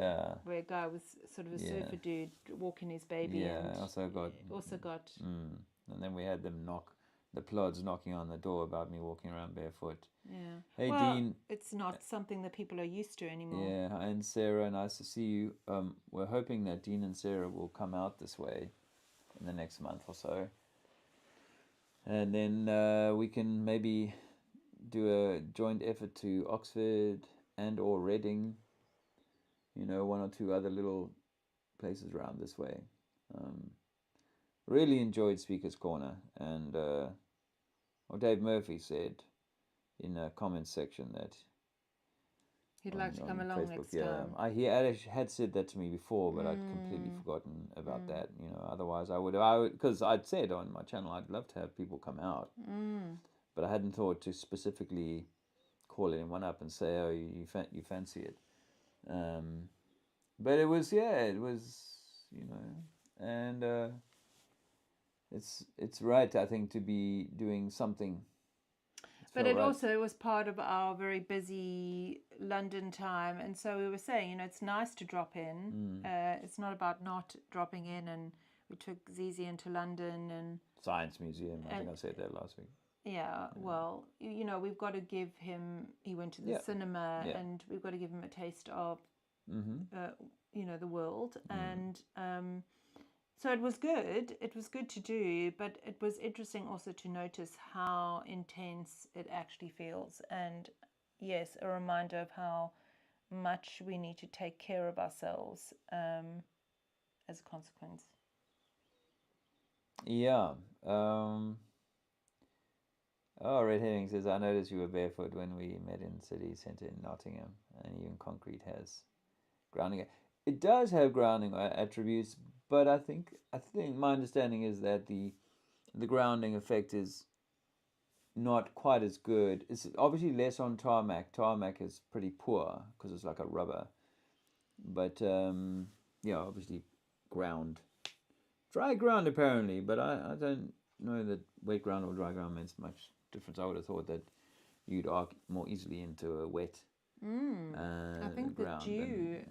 where a guy was sort of a surfer dude walking his baby, and also got. And then we had the plods knocking on the door about me walking around barefoot. Yeah. Hey, well, Dean. It's not something that people are used to anymore. Yeah, and Sarah, nice to see you. We're hoping that Dean and Sarah will come out this way in the next month or so. And then we can maybe do a joint effort to Oxford and or Reading. One or two other little places around this way. Really enjoyed Speaker's Corner, and Dave Murphy said in a comments section that he'd like to come along Facebook, next time. He had said that to me before, but I'd completely forgotten about that. Otherwise I would, because I'd said on my channel I'd love to have people come out, but I hadn't thought to specifically call anyone up and say, oh, you fancy it. But it was, and it's right, I think, to be doing something. But it also was part of our very busy London time, and so we were saying, it's nice to drop in. It's not about not dropping in, and we took Zizi into London and Science Museum. I think I said that last week. Yeah, well, we've got to give him. He went to the cinema, and we've got to give him a taste of, the world, and so it was good. It was good to do, but it was interesting also to notice how intense it actually feels, and yes, a reminder of how much we need to take care of ourselves as a consequence. Yeah. Red Herring says, I noticed you were barefoot when we met in city centre in Nottingham, and even concrete has grounding. It does have grounding attributes, but I think my understanding is that the grounding effect is not quite as good. It's obviously less on tarmac. Tarmac is pretty poor because it's like a rubber. But obviously dry ground apparently, but I don't know that wet ground or dry ground makes much difference. I would have thought that you'd arc more easily into a wet I think the dew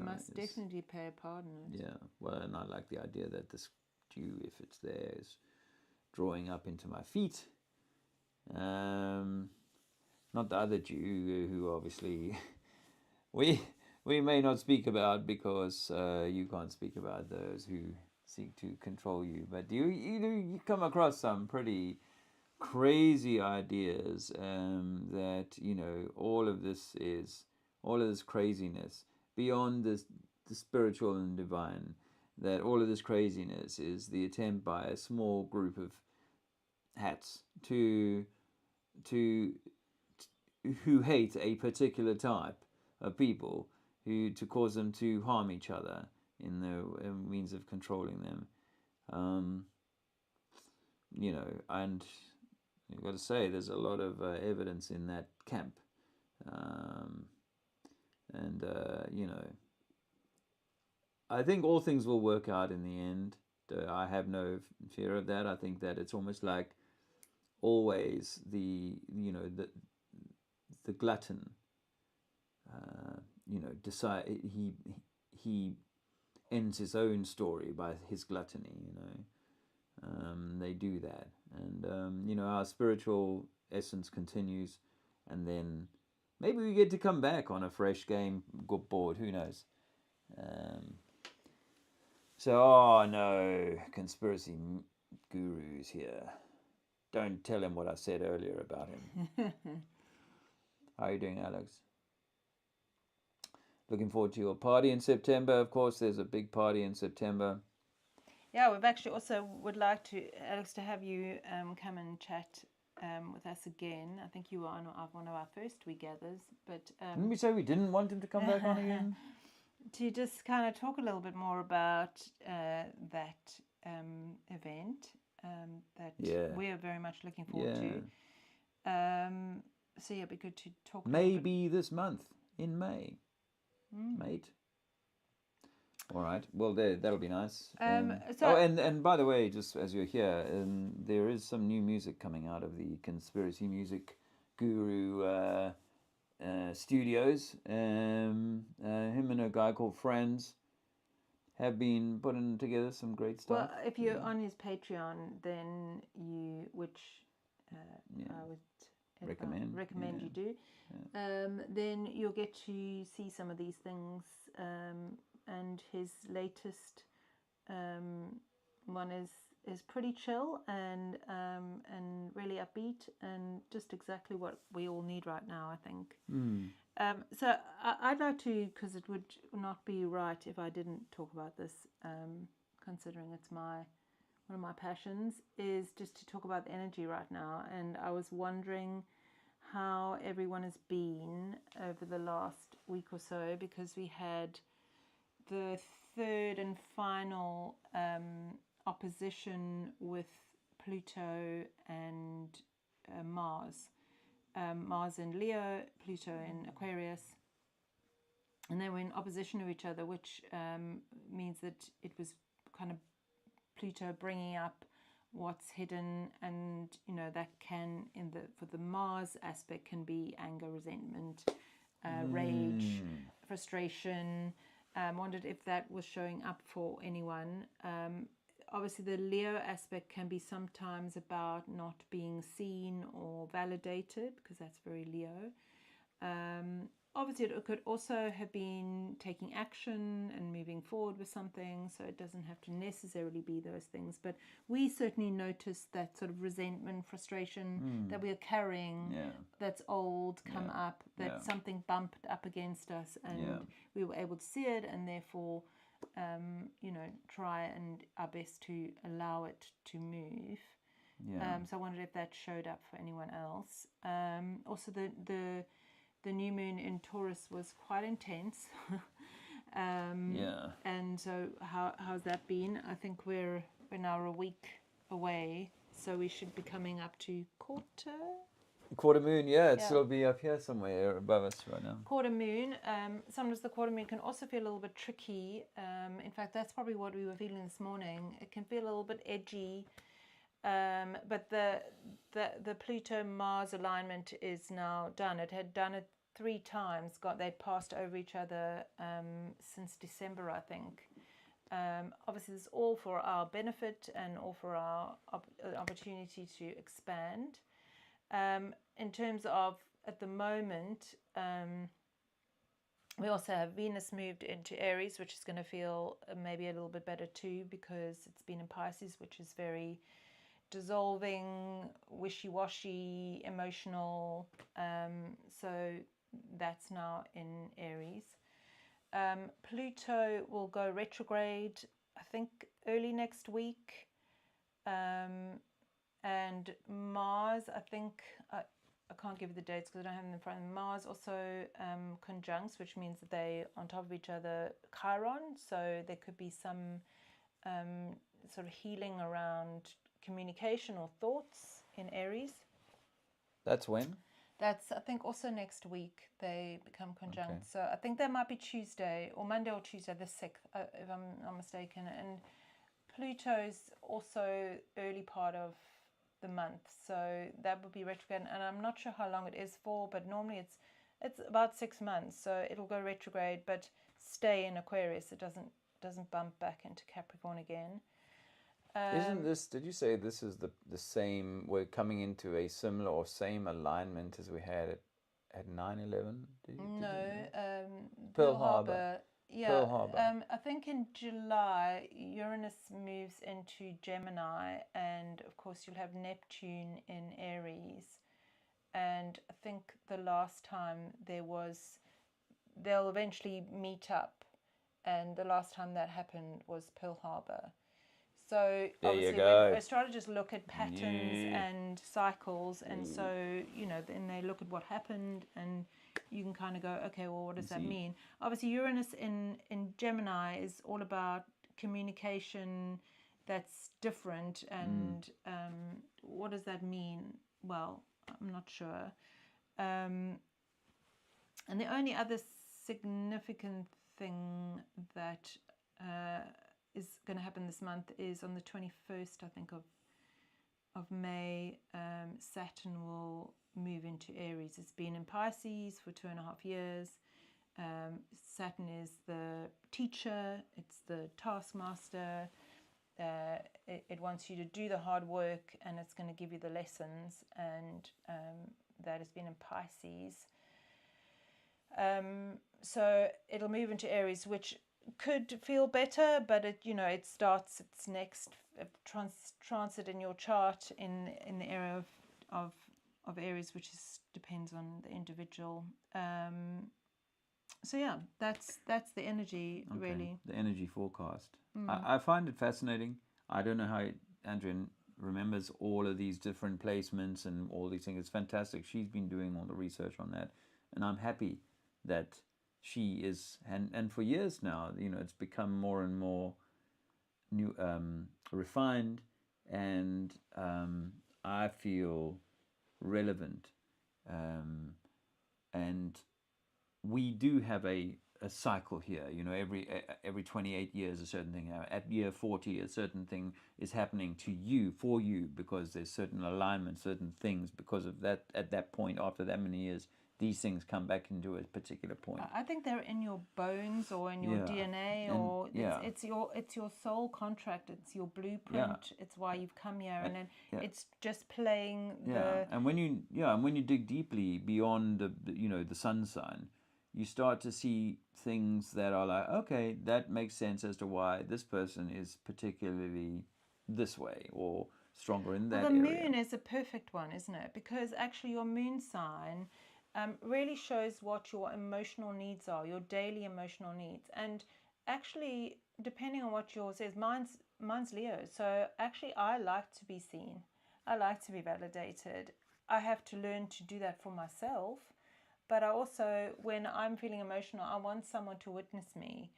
must definitely play a part in it. Yeah, well, and I like the idea that this dew, if it's there, is drawing up into my feet. Not the other dew, who obviously we may not speak about, because you can't speak about those who seek to control you. But you come across some pretty crazy ideas that all of this craziness beyond the spiritual and divine, that all of this craziness is the attempt by a small group of hats to who hate a particular type of people, to cause them to harm each other in the means of controlling them. And you've got to say there's a lot of evidence in that camp. I think all things will work out in the end. I have no fear of that. I think that it's almost like always the glutton. Decide he ends his own story by his gluttony. They do that, and our spiritual essence continues, and then maybe we get to come back on a fresh game board. Who knows? Oh no, conspiracy gurus here. Don't tell him what I said earlier about him. How are you doing, Alex? Looking forward to your party in September. Of course, there's a big party in September. Yeah, we've actually also would like to, Alex, to have you come and chat with us again. I think you were on one of our first we-gathers, but didn't we say we didn't want him to come back on again? To just kind of talk a little bit more about that event that we are very much looking forward to. So yeah, it'd be good to talk. Maybe this month in May, mate. All right. Well, that'll be nice. And by the way, just as you're here, there is some new music coming out of the Conspiracy Music Guru studios. Him and a guy called Friends have been putting together some great stuff. Well, if you're on his Patreon, then which I would recommend you do, then you'll get to see some of these things. And his latest one is pretty chill and really upbeat and just exactly what we all need right now, I think. So I'd like to, because it would not be right if I didn't talk about this, considering it's one of my passions, is just to talk about the energy right now. And I was wondering how everyone has been over the last week or so, because we had the third and final opposition with Pluto and Mars. Mars in Leo, Pluto in Aquarius. And they were in opposition to each other, which means that it was kind of Pluto bringing up what's hidden, and that can, for the Mars aspect, can be anger, resentment, rage, frustration. Wondered if that was showing up for anyone. Obviously, the Leo aspect can be sometimes about not being seen or validated, because that's very Leo. Obviously, it could also have been taking action and moving forward with something, so it doesn't have to necessarily be those things. But we certainly noticed that sort of resentment, frustration that we are carrying, that's old, come up, that something bumped up against us, and we were able to see it, and therefore, try and our best to allow it to move. So I wondered if that showed up for anyone else. Also, the new moon in Taurus was quite intense. And so how's that been? I think we're now a week away, so we should be coming up to quarter moon. It'll be up here somewhere above us right now. Quarter moon. Sometimes the quarter moon can also feel a little bit tricky. In fact, that's probably what we were feeling this morning. It can feel a little bit edgy. But the Pluto-Mars alignment is now done. It had done it 3 times. They'd passed over each other since December, I think. Obviously, this is all for our benefit and all for our opportunity to expand. In terms of, at the moment, we also have Venus moved into Aries, which is going to feel maybe a little bit better too, because it's been in Pisces, which is very dissolving, wishy-washy, emotional. So that's now in Aries. Pluto will go retrograde, I think, early next week. And Mars, I think, I can't give you the dates because I don't have them in front of me. Mars also conjuncts, which means that they on top of each other, Chiron. So there could be some sort of healing around communication or thoughts in Aries. That's when? That's, I think, also next week they become conjunct. Okay. So I think that might be Tuesday or Monday or Tuesday, the 6th, if I'm not mistaken. And Pluto's also early part of the month, so that would be retrograde, and I'm not sure how long it is for, but normally it's about 6 months, so it'll go retrograde but stay in Aquarius. It doesn't bump back into Capricorn again. Isn't this, did you say this is the same, we're coming into a similar or same alignment as we had at 9/11? No, Pearl Harbor. Yeah, Pearl Harbor. I think in July Uranus moves into Gemini, and of course you'll have Neptune in Aries. And I think the last time they'll eventually meet up, and the last time that happened was Pearl Harbor. So There obviously you go. when astrologers look at patterns and cycles, and so then they look at what happened, and you can kind of go, okay, well, what does that mean? Obviously Uranus in Gemini is all about communication that's different, and what does that mean? Well, I'm not sure. And the only other significant thing that is going to happen this month is on the 21st, I think, of May, Saturn will move into Aries. It's been in Pisces for 2.5 years. Saturn is the teacher, it's the taskmaster. It wants you to do the hard work, and it's going to give you the lessons, and that has been in Pisces. So it'll move into Aries, which could feel better, but it starts its next transit in your chart in the area of Aries, which depends on the individual. So yeah, that's the energy, okay, really. The energy forecast. I find it fascinating. I don't know how Andrea remembers all of these different placements and all these things. It's fantastic. She's been doing all the research on that, and I'm happy that she is, and for years now, it's become more and more new, refined, and I feel relevant, and we do have a cycle here. Every 28 years a certain thing. At year 40 a certain thing is happening to you, for you, because there's certain alignments, certain things, because of that. At that point, after that many years, these things come back into a particular point. I think they're in your bones or in your DNA, or it's your soul contract. It's your blueprint. It's why you've come here, and then it's just playing the. And when you dig deeply beyond the sun sign, you start to see things that are like, okay, that makes sense as to why this person is particularly this way or stronger in that area. The moon is a perfect one, isn't it? Because actually your moon sign really shows what your emotional needs are, your daily emotional needs. And actually, depending on what yours is, mine's Leo. So actually, I like to be seen. I like to be validated. I have to learn to do that for myself. But I also, when I'm feeling emotional, I want someone to witness me.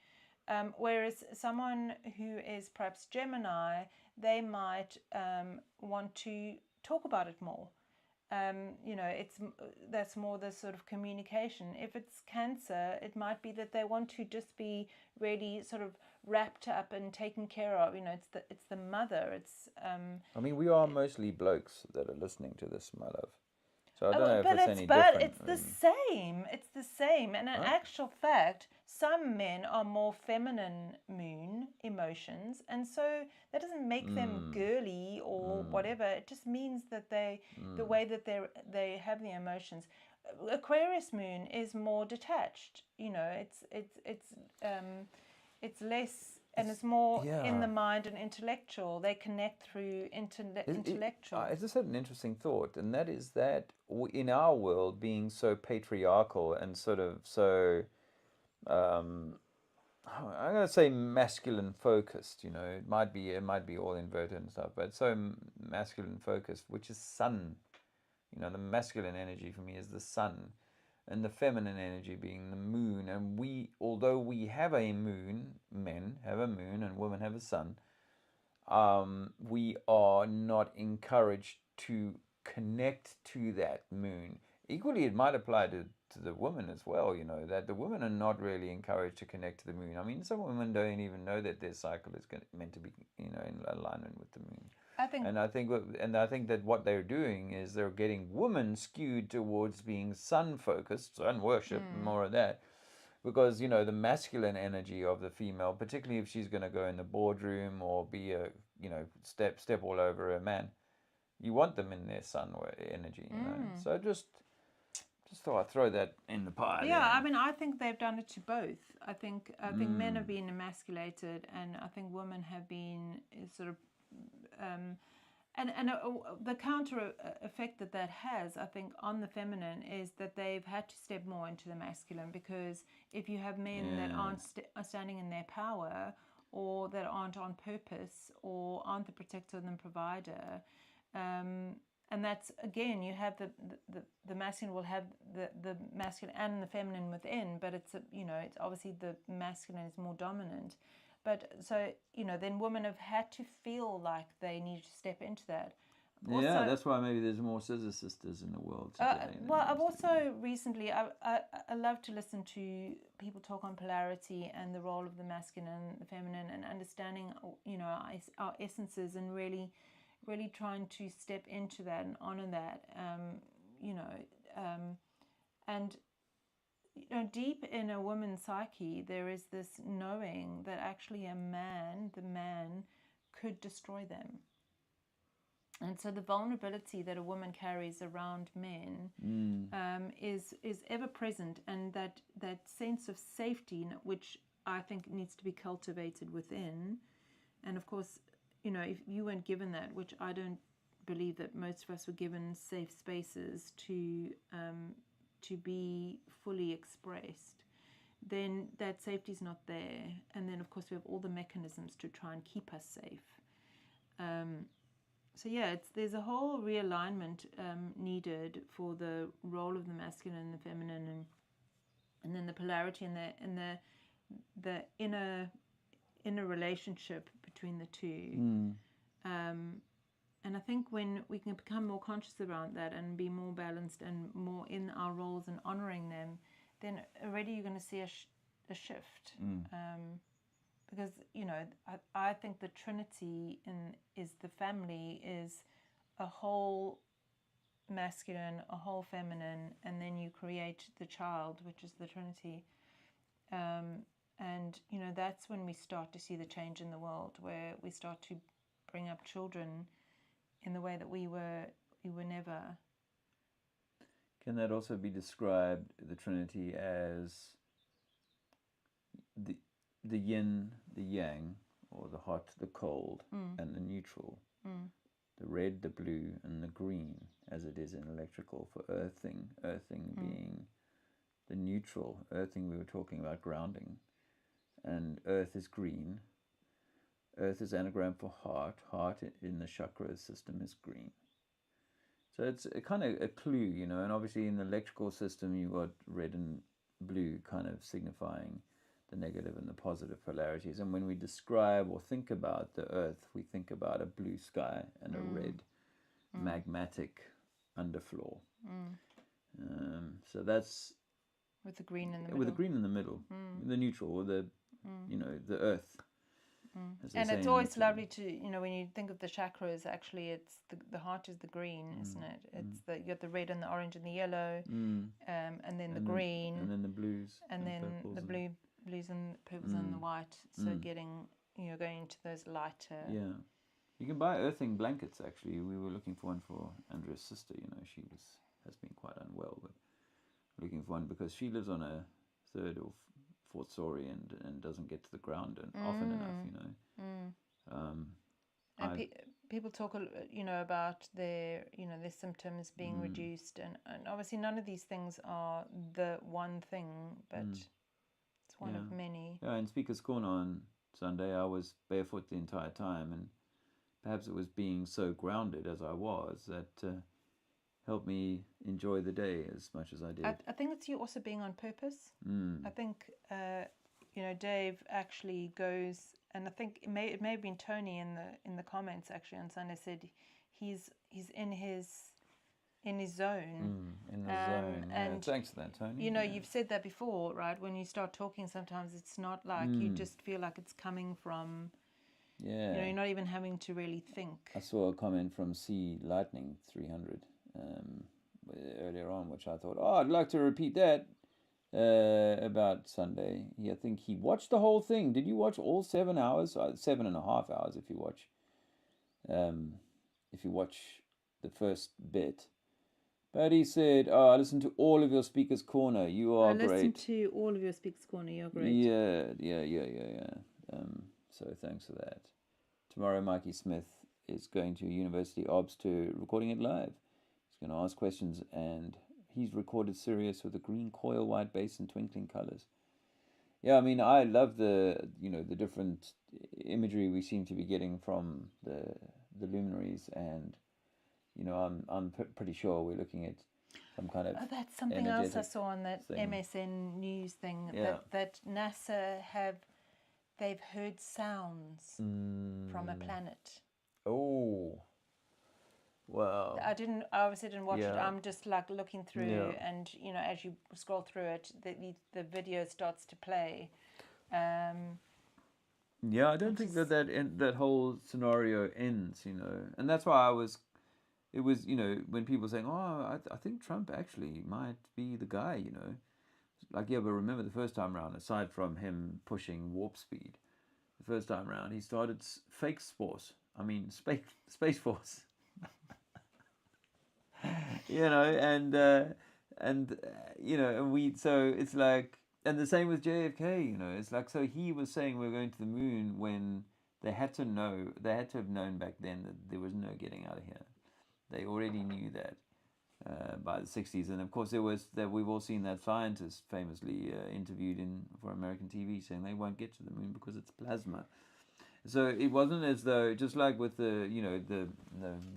Whereas someone who is perhaps Gemini, they might want to talk about it more. That's more the sort of communication. If it's Cancer, it might be that they want to just be really sort of wrapped up and taken care of. It's the mother. It's. I mean, we are mostly blokes that are listening to this, my love. So I don't know if it's any different. But it's the same. It's the same. And in actual fact, some men are more feminine moon emotions, and so that doesn't make them girly or whatever. It just means that the way that they have the emotions. Aquarius moon is more detached. It's less. And it's more in the mind and intellectual. They connect through intellectual. I just had an interesting thought, and that is that in our world, being so patriarchal and sort of so, I'm going to say masculine focused. It might be all inverted and stuff, but so masculine focused, which is sun. The masculine energy for me is the sun. And the feminine energy being the moon. And although we have a moon, men have a moon and women have a sun, we are not encouraged to connect to that moon. Equally, it might apply to to the woman as well, that the women are not really encouraged to connect to the moon. I mean, some women don't even know that their cycle is meant to be, in alignment with the moon. I think, And I think that what they're doing is they're getting women skewed towards being sun focused, sun worship, more of that, because the masculine energy of the female, particularly if she's going to go in the boardroom or be a step all over a man, you want them in their sun energy. So just thought I'd throw that in the pile. yeah, I mean, I think they've done it to both. I think men have been emasculated, and I think women have been sort of, and the counter effect that has, I think, on the feminine is that they've had to step more into the masculine, because if you have men that aren't standing in their power, or that aren't on purpose, or aren't the protector and the provider, and that's, again, you have the masculine will have the masculine and the feminine within, but it's it's obviously the masculine is more dominant. But so then women have had to feel like they need to step into that. Also, that's why maybe there's more scissor sisters in the world today. Well, I've also recently I love to listen to people talk on polarity and the role of the masculine and the feminine, and understanding our essences, and really trying to step into that and honor that, and deep in a woman's psyche there is this knowing that actually the man could destroy them. And so the vulnerability that a woman carries around men is ever present, and that sense of safety, which I think needs to be cultivated within. And of course, if you weren't given that, which I don't believe that most of us were given safe spaces to be fully expressed, then that safety is not there. And then, of course, we have all the mechanisms to try and keep us safe. So yeah, there's a whole realignment needed for the role of the masculine and the feminine, and then the polarity and the inner relationship between the two. And I think when we can become more conscious around that and be more balanced and more in our roles and honoring them, then already you're going to see a shift. Because I think the Trinity is the family is a whole masculine, a whole feminine, and then you create the child, which is the Trinity. And that's when we start to see the change in the world, where we start to bring up children in the way that we were never. Can that also be described, the Trinity, as the yin, the yang, or the hot, the cold, and the neutral, the red, the blue, and the green, as it is in electrical for earthing being the neutral. Earthing, we were talking about grounding, and earth is green. Earth is anagram for heart. Heart in the chakra system is green. So it's a kind of a clue, and obviously in the electrical system you've got red and blue kind of signifying the negative and the positive polarities. And when we describe or think about the earth, we think about a blue sky and a red magmatic underfloor. So that's with the green in the middle. With the green in the middle, the neutral, or the the earth. And it's always lovely to when you think of the chakras, actually it's the heart is the green, isn't it? It's you got the red and the orange and the yellow, and then the green, and then the blues, and then the blues and purples and the white. So getting going into those lighter. Yeah, you can buy earthing blankets. Actually, we were looking for one for Andrea's sister. She has been quite unwell, but looking for one because she lives on a third or fourth story and doesn't get to the ground often enough. And people talk about their their symptoms being reduced, and obviously none of these things are the one thing, but it's one of many. Yeah, in Speaker's Corner on Sunday I was barefoot the entire time, and perhaps it was being so grounded as I was that helped me enjoy the day as much as I did. I think it's you also being on purpose. I think Dave actually goes, and I think it may have been Tony in the comments actually on Sunday said he's in in his zone. In the zone. Yeah. And Thanks for that, Tony. you know, Yeah. you've said that before, right? When you start talking, sometimes it's not like you just feel like it's coming from. Yeah. You know, you're not even having to really think. I saw a comment from C Lightning 300 earlier on, which I thought, I'd like to repeat that about Sunday. I think he watched the whole thing. Did you watch all 7 hours? 7.5 hours if you watch. If you watch the first bit. But he said, I listened to all of your Speaker's Corner. You are great. I listened to all of your Speaker's Corner. You're great. Yeah. So thanks for that. Tomorrow, Mikey Smith is going to University Obs to recording it live. He's going to ask questions, and he's recorded Sirius with a green coil, white bass, and twinkling colors. Yeah, I mean, I love the different imagery we seem to be getting from the luminaries, and I'm pretty sure we're looking at some kind of. That's something else I saw on that MSN news thing. Yeah. That NASA they've heard sounds from a planet. Oh. Wow. I obviously didn't watch it. I'm just like looking through, and as you scroll through it, the video starts to play. Yeah, I don't think that whole scenario ends, and that's why it was, when people saying, I think Trump actually might be the guy, like, yeah, but remember the first time around, aside from him pushing warp speed, the first time around, he started Space Force. So it's like, and the same with JFK, it's like, so he was saying we're going to the moon when they had to have known back then that there was no getting out of here. They already knew that by the 60s. And of course there was that, we've all seen that scientist famously interviewed for American TV saying they won't get to the moon because it's plasma. So it wasn't as though, just like with the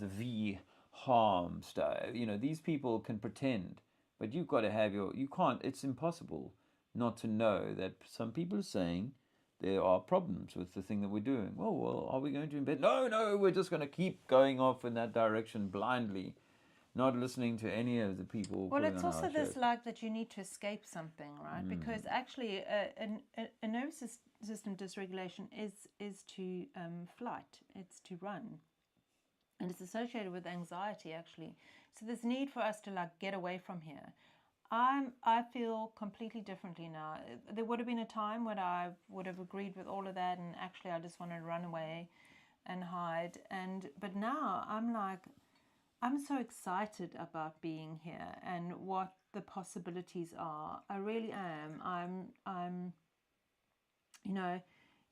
V harm stuff, these people can pretend, but you've got to have you can't, it's impossible not to know that some people are saying there are problems with the thing that we're doing. Well, are we going to invent? No, we're just going to keep going off in that direction blindly, not listening to any of the people. Well, it's also this like that you need to escape something, right? Because actually a nervous system dysregulation is to flight, it's to run. And it's associated with anxiety, actually. So there's need for us to like get away from here. I feel completely differently now. There would have been a time when I would have agreed with all of that, and actually I just wanted to run away and hide. But now I'm like, I'm so excited about being here and what the possibilities are. I really am. I'm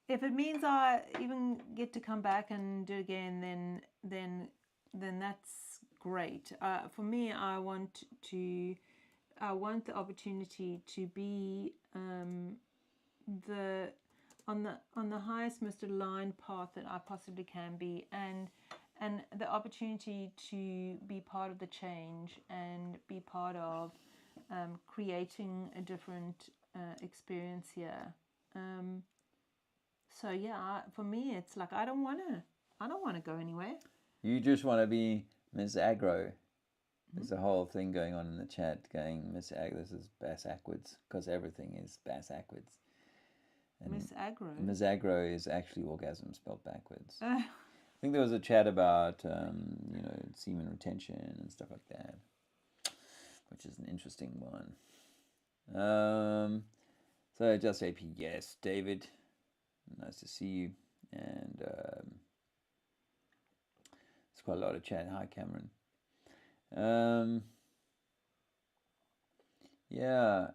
if it means I even get to come back and do it again, then that's great. For me, I want the opportunity to be on the highest, most aligned path that I possibly can be, and the opportunity to be part of the change and be part of creating a different experience here. So yeah, for me, it's like I don't want to go anywhere. You just want to be Miss Agro. There's a whole thing going on in the chat going, Miss Agro, this is bass backwards, because everything is bass backwards. Miss Agro? Miss Agro is actually orgasm spelled backwards. I think there was a chat about, semen retention and stuff like that, which is an interesting one. So just AP, yes, David, nice to see you. And it's quite a lot of chat. Hi, Cameron. Yeah.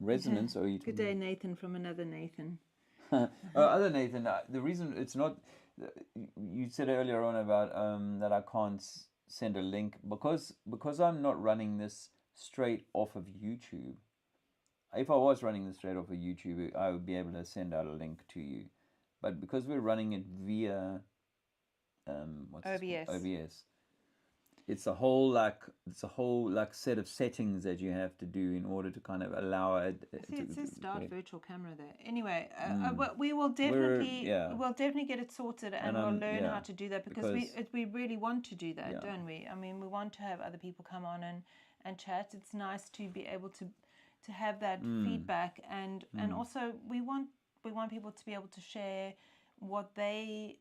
Resonance. Or you? Good day, Nathan, from another Nathan. Other Nathan. The reason it's not. You said earlier on about that I can't send a link because I'm not running this straight off of YouTube. If I was running this straight off of YouTube, I would be able to send out a link to you. But because we're running it via OBS. OBS, it's a whole set of settings that you have to do in order to kind of allow it. See, it says start virtual camera there. Anyway, we will definitely get it sorted, and we'll learn how to do that because we really want to do that, don't we? I mean, we want to have other people come on and chat. It's nice to be able to have that feedback, and also we want people to be able to share what they.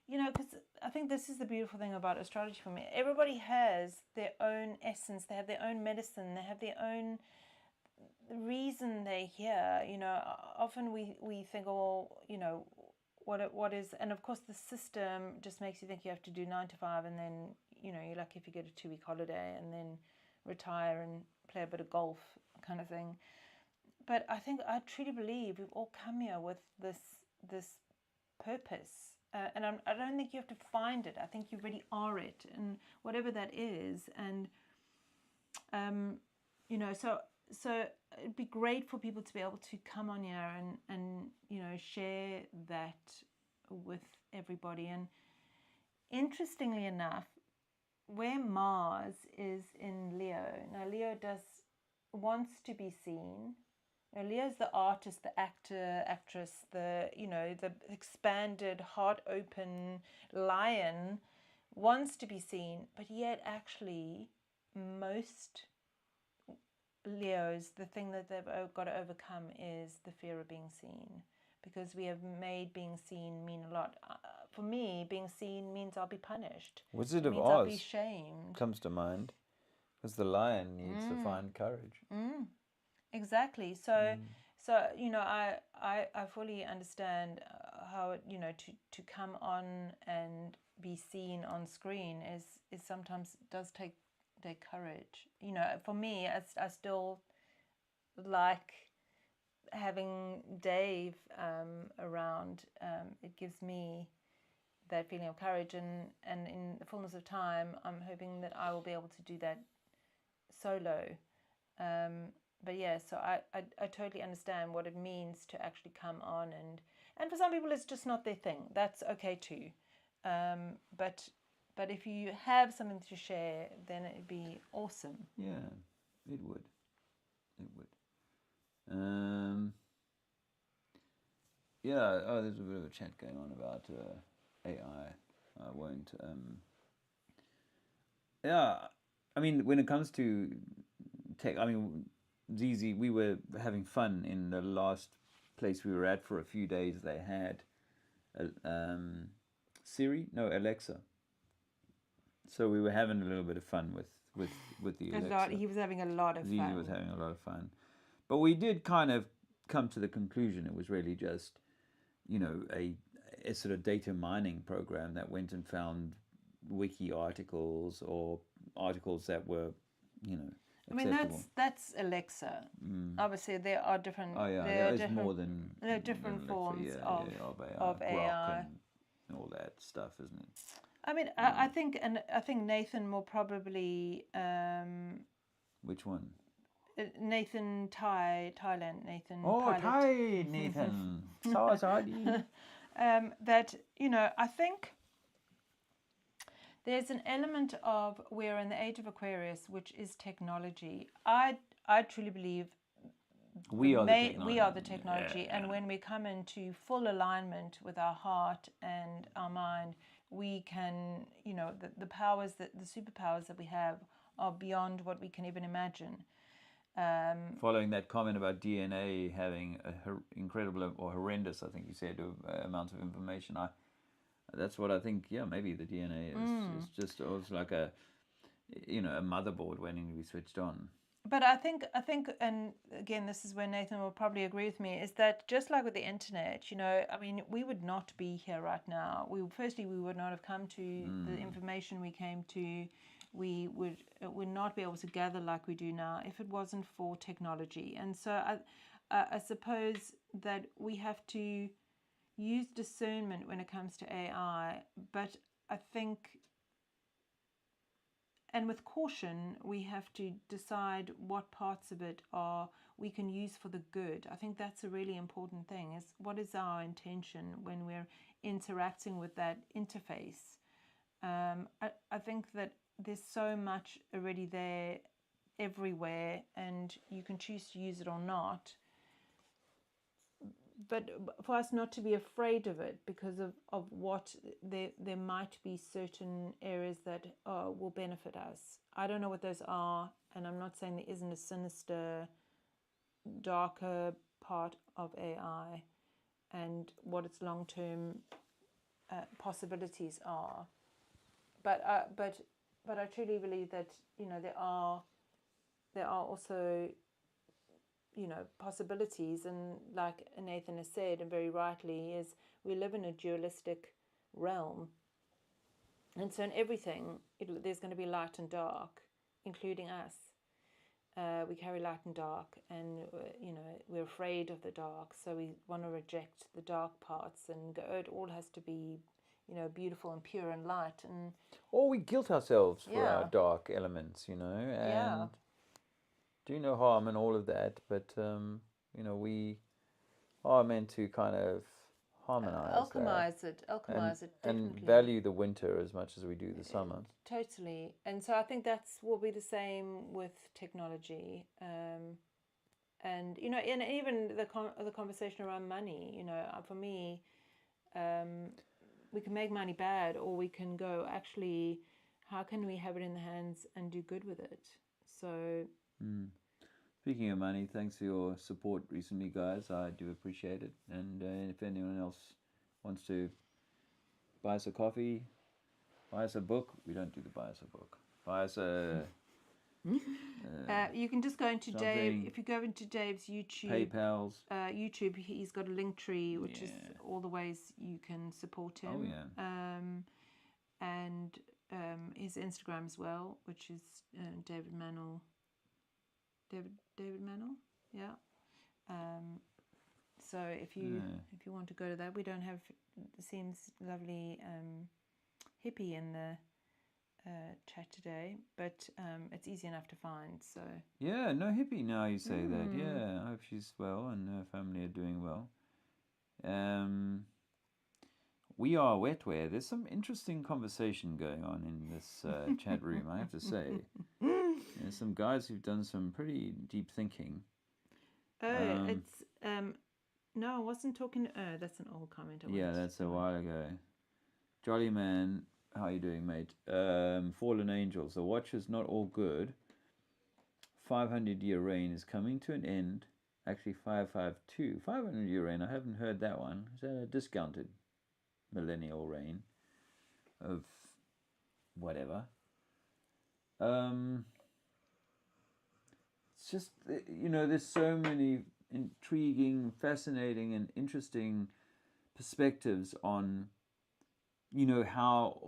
Because I think this is the beautiful thing about astrology for me. Everybody has their own essence. They have their own medicine. They have their own reason they're here. Often we think, what is, and of course the system just makes you think you have to do 9 to 5, and then you're lucky if you get a 2-week holiday and then retire and play a bit of golf kind of thing. But I truly believe we've all come here with this purpose. And I don't think you have to find it. I think you really are it, and whatever that is. And so it'd be great for people to be able to come on here and share that with everybody. And interestingly enough, where Mars is in Leo, now Leo wants to be seen. Leo's the artist, the actor, actress, the expanded, heart open lion wants to be seen, but yet actually most Leos, the thing that they've got to overcome is the fear of being seen, because we have made being seen mean a lot. For me, being seen means I'll be punished. Wizard of Oz I'll be shamed. Comes to mind, because the lion needs to find courage. Exactly. So I fully understand how to come on and be seen on screen is sometimes does take courage. For me, I still like having Dave around. It gives me that feeling of courage, and in the fullness of time, I'm hoping that I will be able to do that solo. But yeah, so I totally understand what it means to actually come on, and for some people it's just not their thing. That's okay too. But if you have something to share, then it'd be awesome. Yeah, it would. Yeah. Oh, there's a bit of a chat going on about AI. I won't. Yeah, I mean, when it comes to tech, I mean, ZZ, we were having fun in the last place we were at for a few days. They had Alexa. So we were having a little bit of fun with the Alexa. He was having a lot of fun. ZZ was having a lot of fun. But we did kind of come to the conclusion it was really just, a sort of data mining program that went and found wiki articles or articles that were, I mean, that's Alexa. Obviously, there are different. Oh yeah, it's more than. There are different forms of AI and all that stuff, isn't it? I mean, I think Nathan will probably. Which one? Nathan Thailand. Nathan. Oh, Thai Nathan. Sorry. That I think. There's an element of we're in the age of Aquarius, which is technology. I truly believe we are the technology, and when we come into full alignment with our heart and our mind, we can, the powers the superpowers that we have are beyond what we can even imagine. Following that comment about DNA having incredible or horrendous, I think you said, amounts of information, that's what I think. Yeah, maybe the DNA is just like a motherboard waiting to be switched on. But I think, and again, this is where Nathan will probably agree with me, is that just like with the internet, I mean, we would not be here right now. We would not have come to the information we came to. We would not be able to gather like we do now if it wasn't for technology. And so I suppose that we have to use discernment when it comes to AI, but I think, and with caution, we have to decide what parts of it we can use for the good. I think that's a really important thing, is what is our intention when we're interacting with that interface. I think that there's so much already there everywhere, and you can choose to use it or not. But for us not to be afraid of it because of what there might be certain areas that will benefit us. I don't know what those are, and I'm not saying there isn't a sinister, darker part of AI and what its long-term possibilities are. But I truly believe that there are also possibilities, and like Nathan has said, and very rightly, is we live in a dualistic realm, and so in everything there's going to be light and dark, including us. We carry light and dark, and we're afraid of the dark, so we want to reject the dark parts and go, it all has to be beautiful and pure and light, and or we guilt ourselves for our dark elements, and do no harm in all of that, but we are meant to kind of harmonize alchemize it definitely, and value the winter as much as we do the summer. Totally. And so I think that's will be the same with technology, and and even the conversation around money. For me, we can make money bad, or we can go, actually, how can we have it in the hands and do good with it? So Speaking of money, thanks for your support recently, guys. I do appreciate it. And if anyone else wants to buy us a coffee, buy us a book. We don't do the buy us a book. Buy us a... you can just go into Dave. If you go into Dave's YouTube, PayPal's YouTube, he's got a link tree, which is all the ways you can support him. Oh yeah. And his Instagram as well, which is David Mantle. David Mantle, yeah. So if you want to go to that, we don't have seems lovely hippie in the chat today, but it's easy enough to find. So yeah, no hippie now you say that. Yeah, I hope she's well and her family are doing well. We are wetware. There's some interesting conversation going on in this chat room, I have to say. There's some guys who've done some pretty deep thinking. It's no, I wasn't talking. That's an old comment. That's a while ago. Jolly man, how you doing, mate? Fallen angels. The watch is not all good. 500-year reign is coming to an end. Actually, 552. 500-year reign. I haven't heard that one. Is that a discounted millennial reign of whatever? It's just, there's so many intriguing, fascinating, and interesting perspectives on, how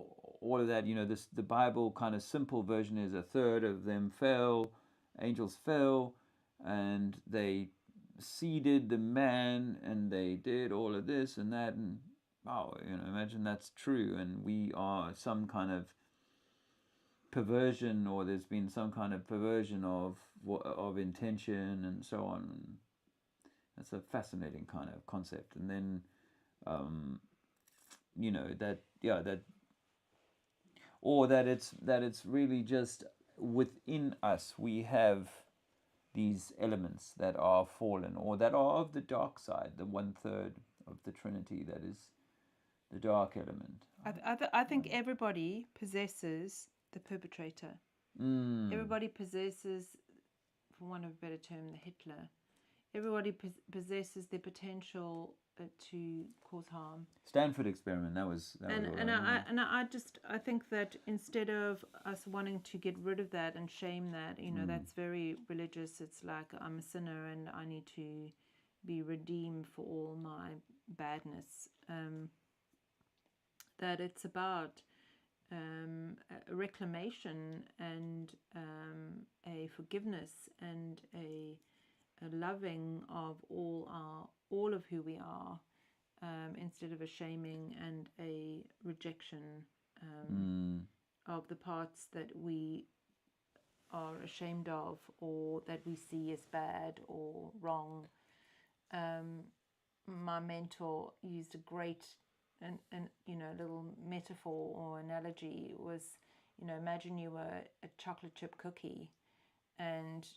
all of that, the Bible kind of simple version is a third of them fell, angels fell, and they seeded the man, and they did all of this and that, and wow, imagine that's true, and we are some kind of perversion, or there's been some kind of perversion of intention and so on. That's a fascinating kind of concept. And then that it's really just within us we have these elements that are fallen, or that are of the dark side, the 1/3 of the Trinity that is the dark element. I think everybody possesses the perpetrator. Everybody possesses, for want of a better term, the Hitler. Everybody possesses the potential to cause harm. Stanford experiment. I think that instead of us wanting to get rid of that and shame that, that's very religious. It's like, I'm a sinner and I need to be redeemed for all my badness. That it's about a reclamation and a forgiveness and a loving of all of who we are, instead of a shaming and a rejection of the parts that we are ashamed of, or that we see as bad or wrong. My mentor used a great little metaphor or analogy. Was imagine you were a chocolate chip cookie, and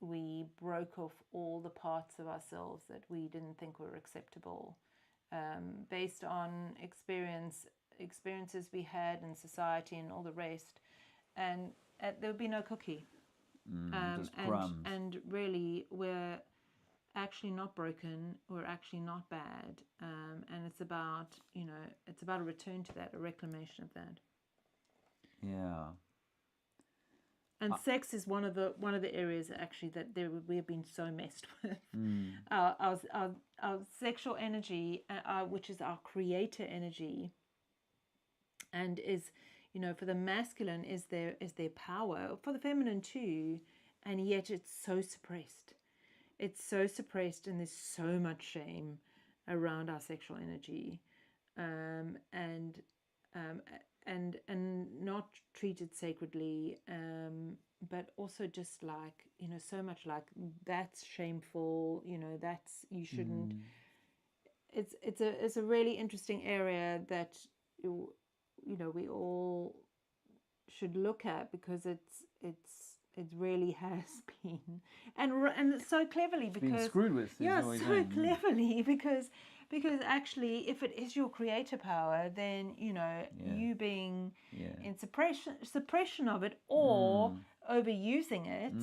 we broke off all the parts of ourselves that we didn't think were acceptable, based on experiences we had in society and all the rest, and there would be no cookie. Just crumbs. And really, we're actually not broken. We're actually not bad, and it's about a return to that, a reclamation of that. Yeah. And sex is one of the areas actually that we've been so messed with. Our sexual energy, which is our creator energy, and is, for the masculine is their power, for the feminine too, and yet it's so suppressed. It's so suppressed, and there's so much shame around our sexual energy, and not treated sacredly, but also just like, so much like, that's shameful, that's, you shouldn't. It's a really interesting area that we all should look at, because it really has been, and so cleverly, because Been screwed with. Cleverly, because actually, if it is your creator power, then you being in suppression of it, or overusing it,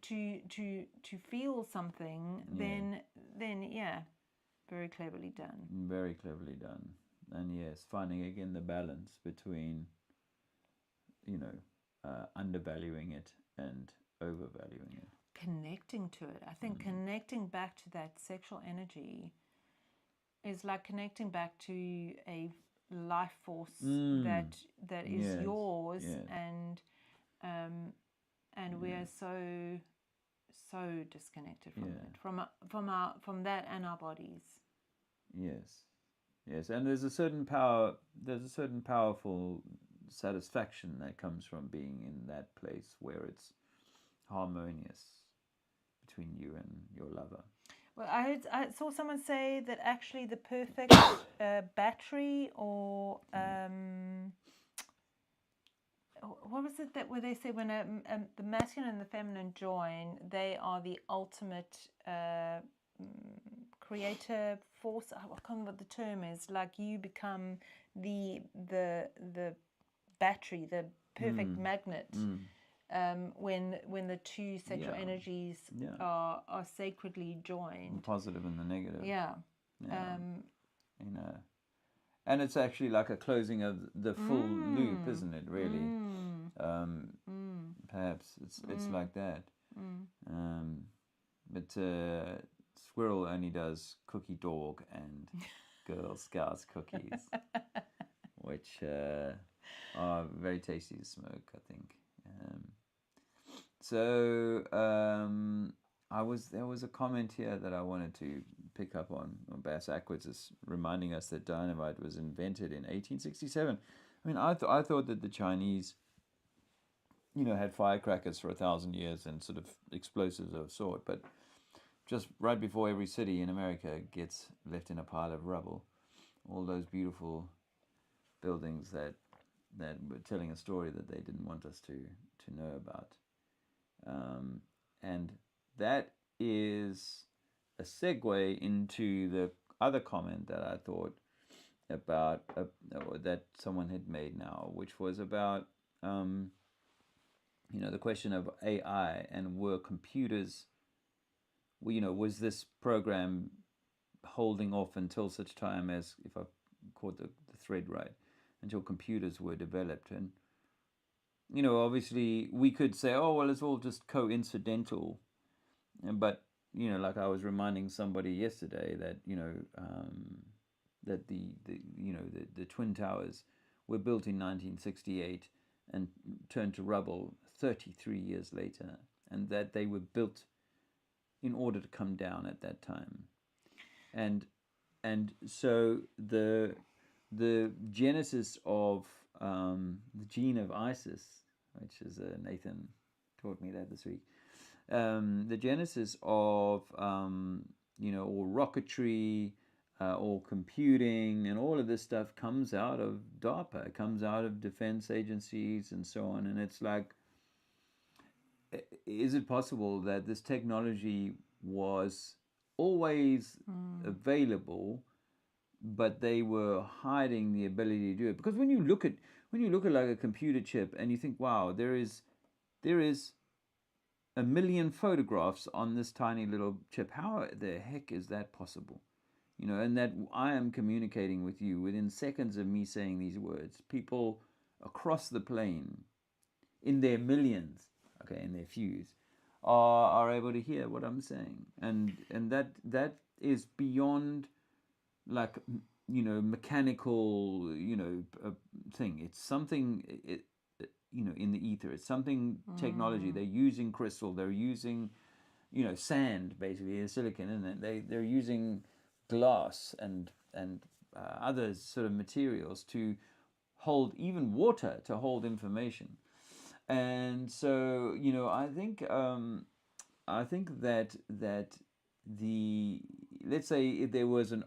to feel something, then yeah, very cleverly done. Very cleverly done. And yes, finding again the balance between undervaluing it and overvaluing it. Connecting to it. I think connecting back to that sexual energy is like connecting back to a life force that is yours, and we are so disconnected from it, from that and our bodies. Yes, and there's a certain powerful satisfaction that comes from being in that place where it's harmonious between you and your lover. Well, I saw someone say that actually the perfect battery, or what was it that where they say when the masculine and the feminine join, they are the ultimate creator force. I can't remember what the term is. Like, you become the battery, the perfect magnet. When the two sexual energies are sacredly joined, the positive and the negative. You know, and it's actually like a closing of the full loop, isn't it? Really, perhaps it's like that. But Squirrel only does cookie dog and Girl Scouts cookies, which are very tasty to smoke, I think. So there was a comment here that I wanted to pick up on. Bass Ackwards is reminding us that dynamite was invented in 1867. I mean, I thought that the Chinese, had firecrackers for 1,000 years and sort of explosives of a sort, but just right before every city in America gets left in a pile of rubble, all those beautiful buildings that were telling a story that they didn't want us to know about. And that is a segue into the other comment that I thought about, that someone had made now, which was about, the question of AI, and were computers, was this program holding off until such time as, if I caught the thread right, until computers were developed. And obviously we could say, oh well, it's all just coincidental, but like I was reminding somebody yesterday that that the Twin Towers were built in 1968 and turned to rubble 33 years later, and that they were built in order to come down at that time. And so the genesis of the gene of Isis, which is Nathan taught me that this week, the genesis of or rocketry, all computing and all of this stuff comes out of DARPA, comes out of defense agencies and so on. And it's like, is it possible that this technology was always available, but they were hiding the ability to do it? Because when you look at like a computer chip and you think, wow, there is a million photographs on this tiny little chip. How the heck is that possible? You know, and that I am communicating with you within seconds of me saying these words. People across the plane, in their millions, okay, in their fews, are able to hear what I'm saying, and that is beyond, like, you know, mechanical, you know, thing. It's something, you know, in the ether. It's something technology. They're using crystal. They're using, you know, sand, basically, silicon, isn't it? They're using glass and other sort of materials to hold, even water to hold information. And so, you know, I think that the, let's say if there was an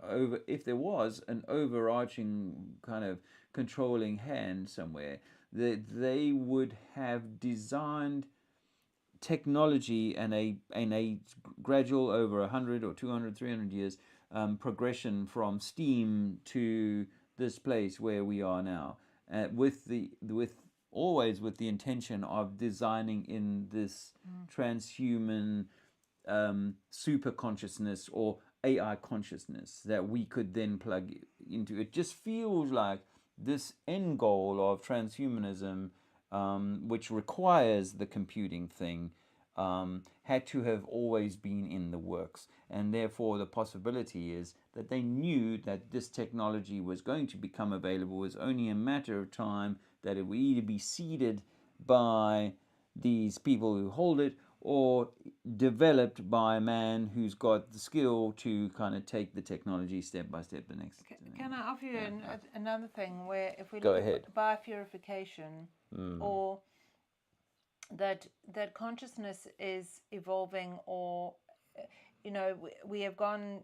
overarching kind of controlling hand somewhere, that they would have designed technology and a gradual, over 100 or 200, 300 years, progression from steam to this place where we are now, with always with the intention of designing in this transhuman super consciousness or AI consciousness that we could then plug into. It just feels like this end goal of transhumanism, which requires the computing thing, had to have always been in the works. And therefore the possibility is that they knew that this technology was going to become available. It was only a matter of time that it would either be seeded by these people who hold it, or developed by a man who's got the skill to kind of take the technology step by step. The next. Can I offer you another thing where, if we Go look ahead. at biopurification, or that consciousness is evolving, or you know, we've gone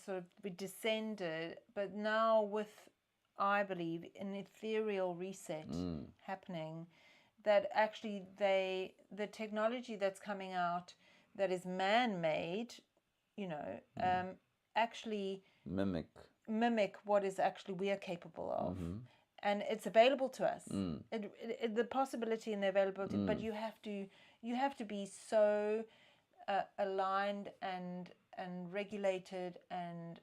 sort of, we descended, but now with, I believe, an ethereal reset happening, that actually the technology that's coming out that is man-made, you know, actually mimic what is actually we are capable of. And it's available to us. The possibility and the availability, but you have to be so aligned and regulated, and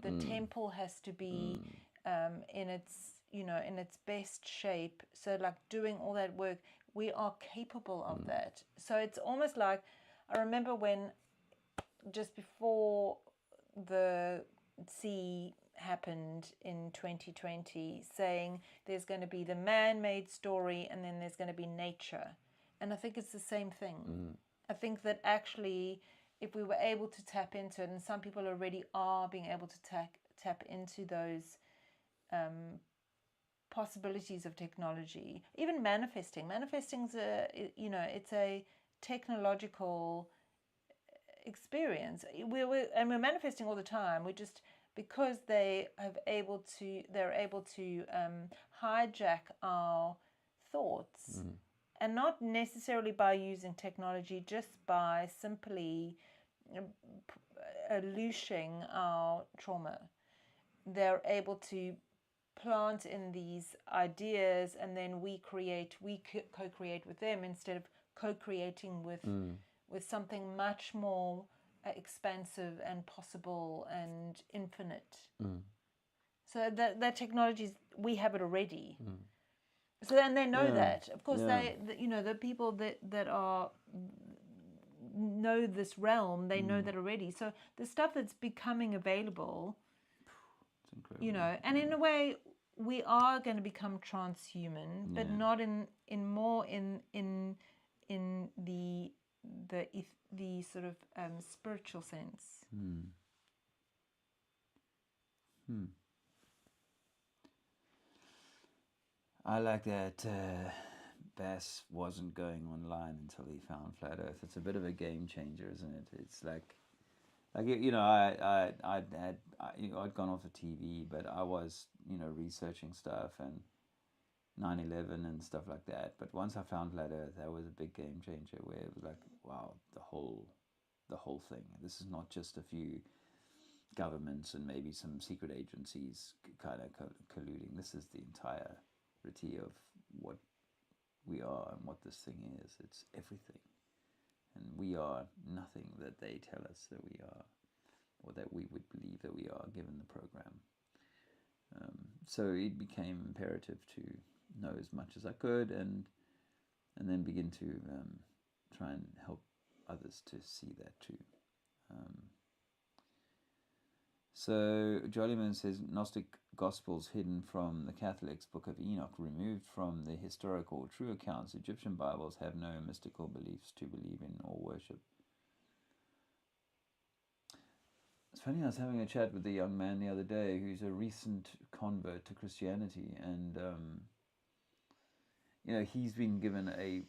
the temple has to be in its, you know, in its best shape. So like doing all that work, we are capable of that. So it's almost like, I remember when, just before the sea happened in 2020, saying there's going to be the man-made story and then there's going to be nature. And I think it's the same thing. I think that actually, if we were able to tap into it, and some people already are being able to tap into those possibilities of technology, even manifesting's a, you know, it's a technological experience. We're manifesting all the time. We just, because they're able to hijack our thoughts, and not necessarily by using technology, just by simply loosing our trauma. They're able to plant in these ideas, and then we co-create with them, instead of co-creating with something much more expansive and possible and infinite. So that technology, we have it already. So then they know that. Of course, they, you know, the people that are know this realm, they know that already. So the stuff that's becoming available, It's incredible. you know, and in a way, we are going to become transhuman, but not in the sort of spiritual sense. I like that Bass wasn't going online until he found Flat Earth. It's a bit of a game changer, isn't it? It's like, Like I'd gone off the TV, but I was researching stuff and 9/11 and stuff like that. But once I found Flat Earth, that was a big game changer. Where it was like, wow, the whole thing. This is not just a few governments and maybe some secret agencies kind of colluding. This is the entirety of what we are and what this thing is. It's everything. And we are nothing that they tell us that we are, or that we would believe that we are, given the program. So it became imperative to know as much as I could, and then begin to try and help others to see that too. So Jollyman says Gnostic Gospels hidden from the Catholics' Book of Enoch, removed from the historical true accounts. Egyptian Bibles have no mystical beliefs to believe in or worship. It's funny, I was having a chat with a young man the other day who's a recent convert to Christianity, and he's been given a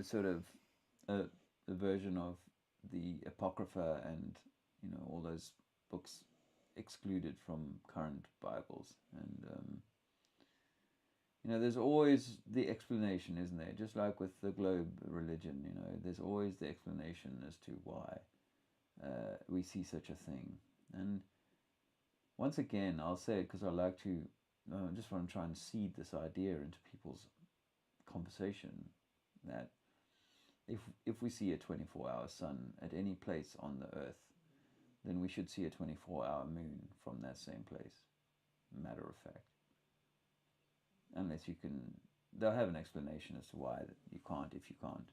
sort of a version of the Apocrypha and all those books excluded from current Bibles, and there's always the explanation, isn't there? Just like with the globe religion, there's always the explanation as to why we see such a thing. And once again, I'll say it because I like to, just want to try and seed this idea into people's conversation, that if we see a 24-hour sun at any place on the earth, then we should see a 24-hour moon from that same place, matter of fact. Unless they'll have an explanation as to why you can't if you can't.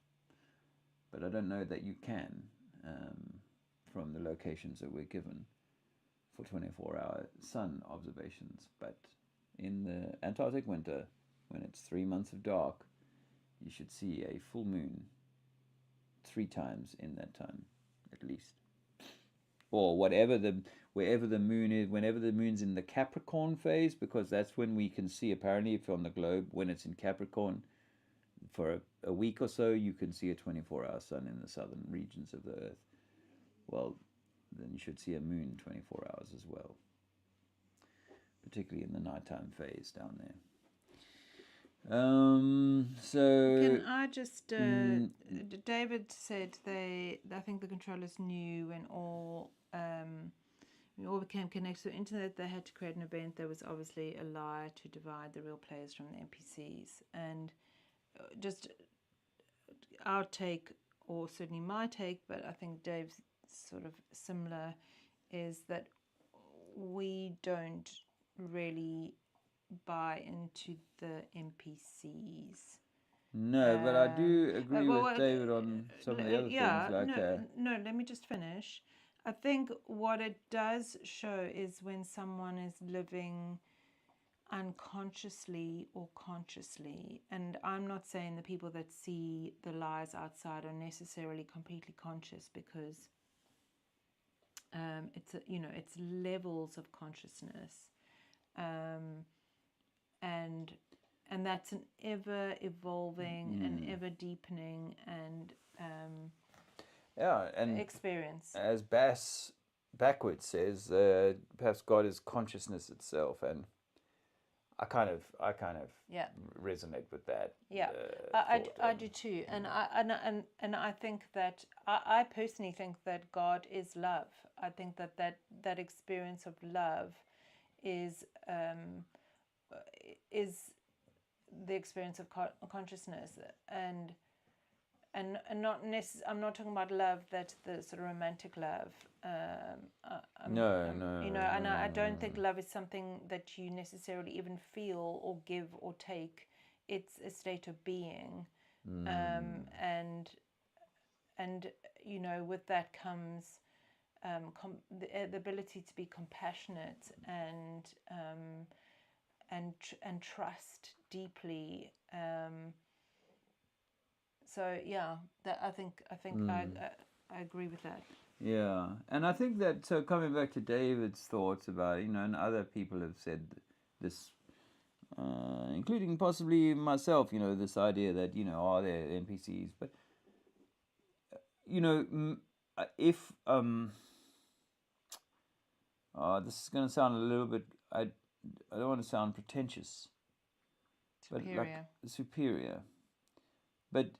But I don't know that you can, from the locations that we're given for 24-hour sun observations. But in the Antarctic winter, when it's 3 months of dark, you should see a full moon 3 times in that time, at least. Or wherever the moon is, whenever the moon's in the Capricorn phase, because that's when we can see, apparently, if on the globe, when it's in Capricorn, for a week or so, you can see a 24-hour sun in the southern regions of the Earth. Well, then you should see a moon 24 hours as well, particularly in the nighttime phase down there. So can I just David said I think the controllers knew when all became connected to the internet, they had to create an event that was obviously a lie to divide the real players from the NPCs. And just our take, or certainly my take, but I think Dave's sort of similar, is that we don't really buy into the NPCs. No, but I do agree with David on some of the other things. No, let me just finish. I think what it does show is when someone is living unconsciously or consciously, and I'm not saying the people that see the lies outside are necessarily completely conscious, because it's levels of consciousness, and that's an ever evolving and ever deepening and experience. As Bass backwards says, perhaps God is consciousness itself, and I kind of resonate with that. Yeah, I do too, and I think that I personally think that God is love. I think that experience of love is the experience of consciousness, and not I'm not talking about love, that's the sort of romantic love. I don't think love is something that you necessarily even feel or give or take. It's a state of being, and with that comes the ability to be compassionate and trust deeply. So yeah, that I think I agree with that. Yeah, and I think that, so coming back to David's thoughts about, and other people have said this, including possibly myself, this idea that, are there NPCs? But, if this is going to sound a little bit. I don't want to sound pretentious, Superior. but like superior. But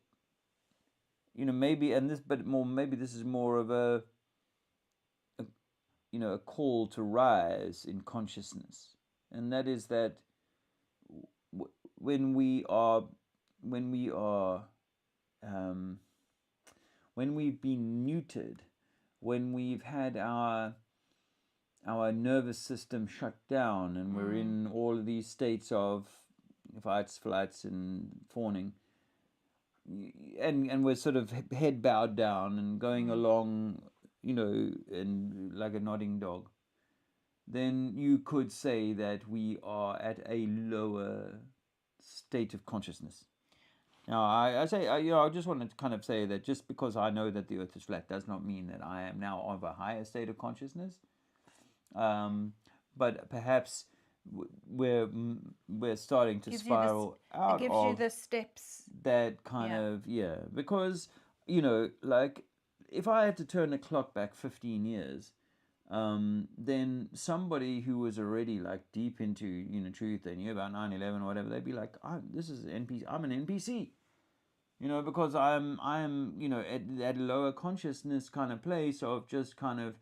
maybe, maybe this is more of a a call to rise in consciousness, and that is that when we are when we've been neutered, when we've had our nervous system shut down, and we're in all of these states of fights, flights, and fawning, and we're sort of head bowed down and going along, and like a nodding dog, then you could say that we are at a lower state of consciousness. Now, I just want to kind of say that just because I know that the Earth is flat does not mean that I am now of a higher state of consciousness. But perhaps we're starting to spiral out it gives of you the steps. that kind of, because, like, if I had to turn the clock back 15 years, then somebody who was already like deep into truth, they knew about 9/11 or whatever, they'd be like, this is NPC, I'm an NPC, because I'm at a lower consciousness kind of place of just kind of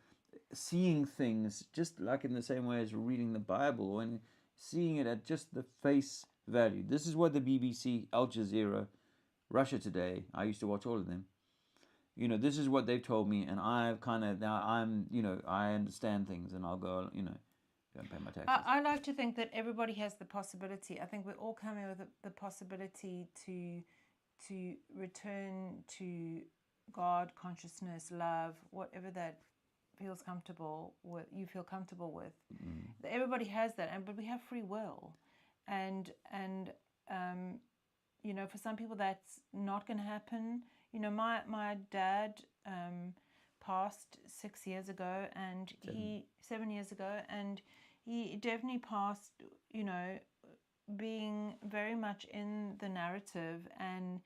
seeing things just like in the same way as reading the Bible and seeing it at just the face value. This is what the BBC, Al Jazeera, Russia Today, I used to watch all of them. This is what they've told me, and I've kind of now I understand things, and I'll go go and pay my taxes. I like to think that everybody has the possibility. I think we're all coming with the possibility to return to God, consciousness, love, whatever that feels comfortable with, you feel comfortable with. Everybody has that, but we have free will, and for some people that's not going to happen. My dad passed 6 years ago, and 7 years ago, and he definitely passed, being very much in the narrative. And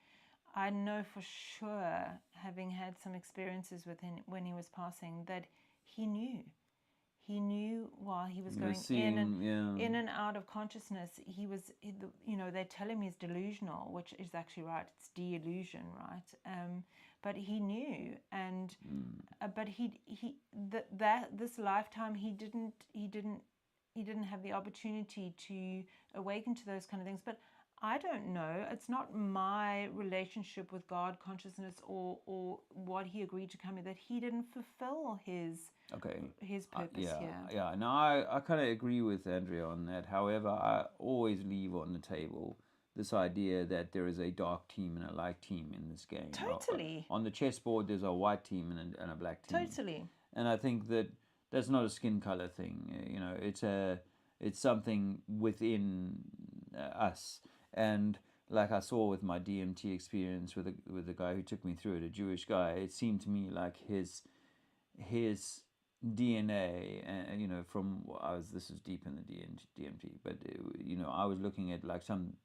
I know for sure, having had some experiences with him when he was passing, that he knew while he was going in and out of consciousness. They tell him he's delusional, which is actually right. It's de-illusion, right? But he knew, and but this lifetime he didn't have the opportunity to awaken to those kind of things. But I don't know. It's not my relationship with God, consciousness, or what he agreed to come with, that he didn't fulfill his purpose here. Yeah. No, I kind of agree with Andrea on that. However, I always leave on the table this idea that there is a dark team and a light team in this game. Totally. On the chessboard, there's a white team and a black team. Totally. And I think that that's not a skin color thing. It's something within us. And like I saw with my DMT experience with the guy who took me through it, a Jewish guy, it seemed to me like his DNA, this is deep in the DMT, but I was looking at like some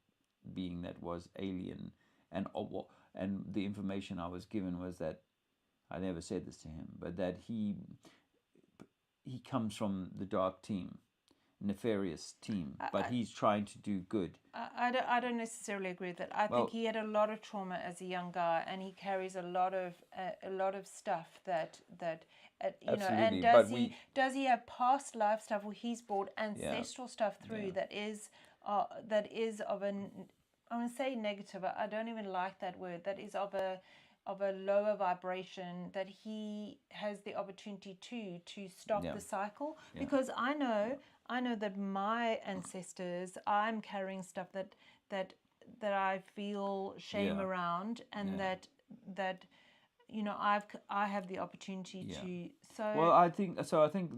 being that was alien, and the information I was given was that, I never said this to him, but that he comes from the dark team, nefarious team, but he's trying to do good. I don't necessarily agree with that. I think he had a lot of trauma as a young guy, and he carries a lot of stuff that absolutely. And does he have past life stuff where he's brought ancestral stuff through that is of a, I want to say negative, I don't even like that word, that is of a lower vibration, that he has the opportunity to stop the cycle. Because I know that my ancestors, I'm carrying stuff that I feel shame around, and that I have the opportunity to. So well, I think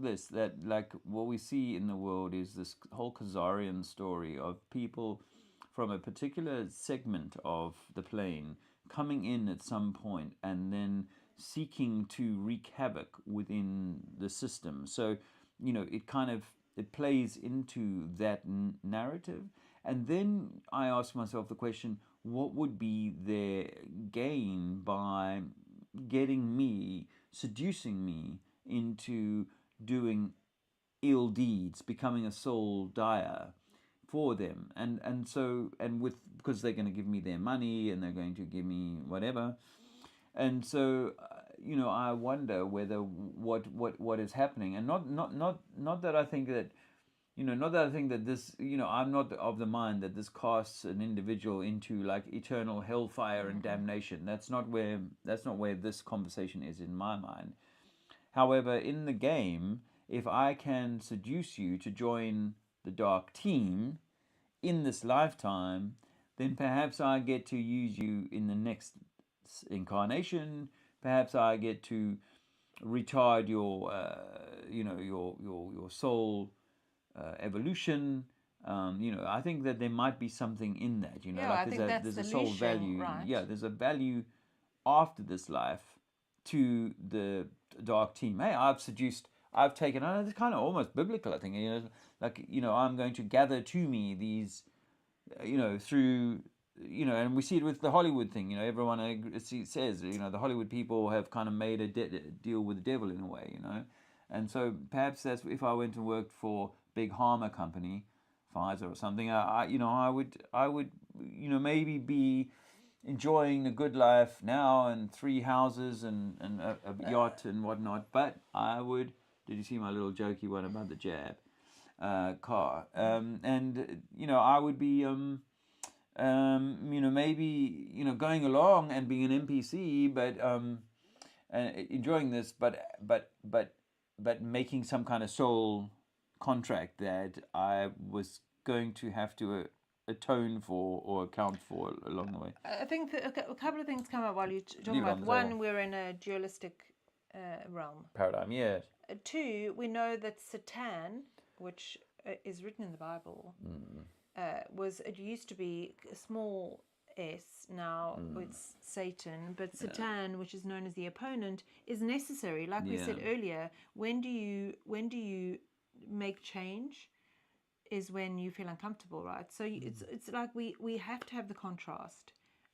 this, that like what we see in the world is this whole Khazarian story of people from a particular segment of the plane coming in at some point and then seeking to wreak havoc within the system. So it plays into that narrative. And then I ask myself the question, what would be their gain by seducing me into doing ill deeds, becoming a soul dyer for them, and so, and with, because they're going to give me their money and they're going to give me whatever, and so I wonder whether what is happening, and not that I think that. Not that I think that this, I'm not of the mind that this casts an individual into like eternal hellfire and damnation. That's not where this conversation is in my mind. However, in the game, if I can seduce you to join the dark team in this lifetime, then perhaps I get to use you in the next incarnation. Perhaps I get to retard your, your soul evolution. I think that there might be something in that. I think that's there's the a soul leashing, value. right? Yeah, there's a value after this life to the dark team. Hey, I've taken. It's kind of almost biblical. I think I'm going to gather to me these, through. And we see it with the Hollywood thing. Everyone says, the Hollywood people have kind of made a deal with the devil in a way. And so perhaps that's, if I went and worked for big Harmer company, Pfizer or something, I would maybe be enjoying a good life now and 3 houses and a yacht and whatnot. But I would. Did you see my little jokey one about the jab car? And I would be maybe going along and being an NPC, but and enjoying this, but making some kind of soul contract that I was going to have to atone for or account for along the way. I think a couple of things come up while you're talking Leave it about. on the One, table. we're in a dualistic realm. Paradigm, yes. Two, we know that Satan, which is written in the Bible, it used to be a small s, now it's Satan, but Satan, which is known as the opponent, is necessary. Like we said earlier, when do you make change? Is when you feel uncomfortable, right? So it's like we have to have the contrast.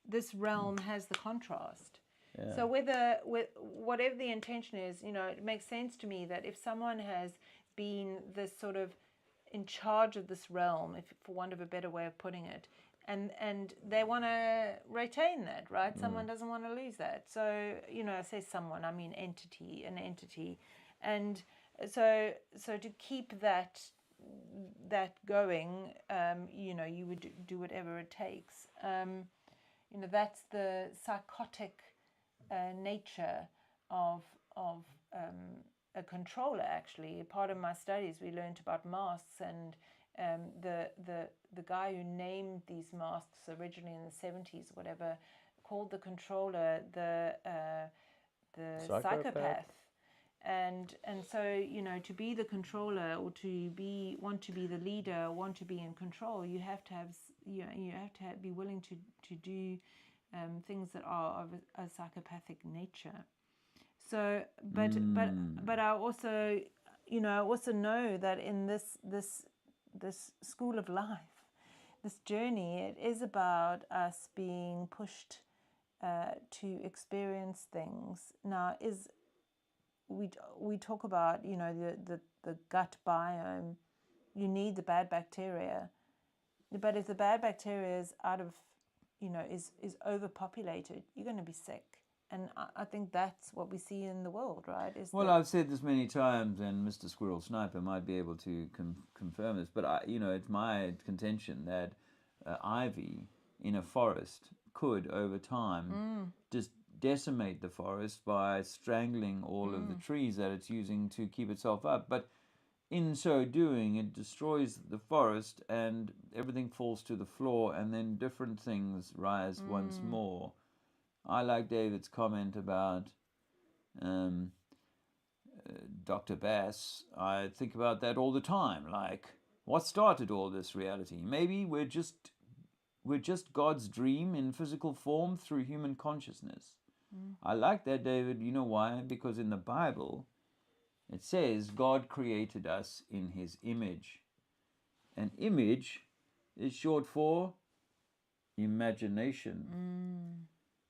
This realm has the contrast. Yeah. So whatever the intention is, it makes sense to me that if someone has been this sort of in charge of this realm, if for want of a better way of putting it, and they want to retain that, right? Someone doesn't want to lose that. So I say someone, I mean an entity, and so to keep that going, you would do whatever it takes. That's the psychotic nature of a controller. Actually, part of my studies we learned about masks, and the guy who named these masks originally in the 70s, whatever, called the controller the psychopath. And so to be the controller, or to want to be the leader, want to be in control, you have to be willing to do things that are of a psychopathic nature. So, but I also know that in this school of life, this journey, it is about us being pushed to experience things. Now, we talk about the gut biome. You need the bad bacteria, but if the bad bacteria is out of is overpopulated, you're going to be sick. And I think that's what we see in the world, right? I've said this many times, and Mr. Squirrel Sniper might be able to confirm this, but it's my contention that ivy in a forest could, over time, just decimate the forest by strangling all of the trees that it's using to keep itself up. But in so doing, it destroys the forest and everything falls to the floor, and then different things rise once more. I like David's comment about Dr. Bass. I think about that all the time. Like, what started all this reality? Maybe we're just God's dream in physical form through human consciousness. I like that, David. You know why? Because in the Bible, it says God created us in His image. And image is short for imagination.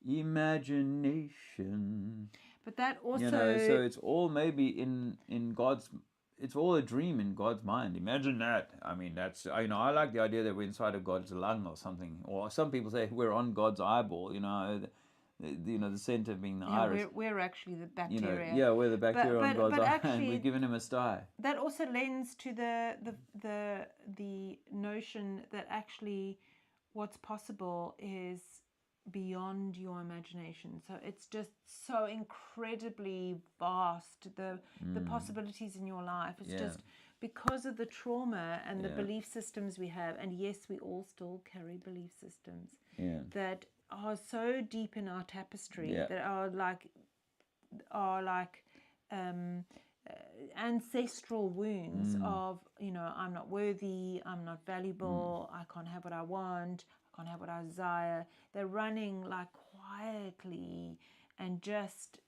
Imagination. But that also... so it's all maybe in God's... it's all a dream in God's mind. Imagine that. I mean, that's, I like the idea that we're inside of God's lung or something. Or some people say we're on God's eyeball. The center being the iris. We're actually the bacteria. We're the bacteria on God's eye, actually, and we've given him a sty. That also lends to the notion that actually what's possible is beyond your imagination. So it's just so incredibly vast, the possibilities in your life. It's just because of the trauma and the belief systems we have, and yes, we all still carry belief systems that are so deep in our tapestry, that are like ancestral wounds of, I'm not worthy, I'm not valuable, I can't have what I want, I can't have what I desire. They're running like quietly and just,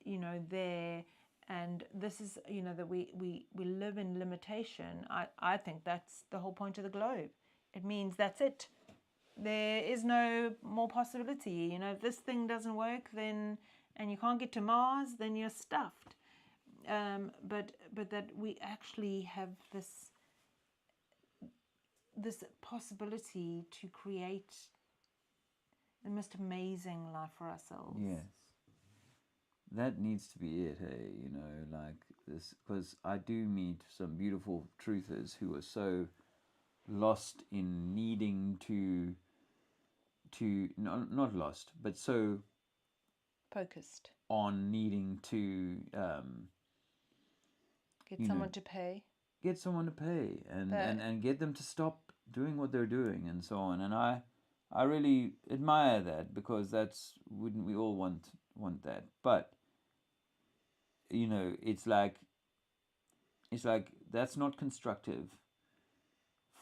there. And this is, that we live in limitation. I think that's the whole point of the globe. It means that's it. There is no more possibility. If this thing doesn't work, then, and you can't get to Mars, then you're stuffed. But that we actually have this possibility to create the most amazing life for ourselves. Yes. That needs to be it, hey, like this, because I do meet some beautiful truthers who are so lost in needing to not lost, but so focused on needing to get someone to pay and get them to stop doing what they're doing and so on. And I really admire that, because wouldn't we all want that? But it's like that's not constructive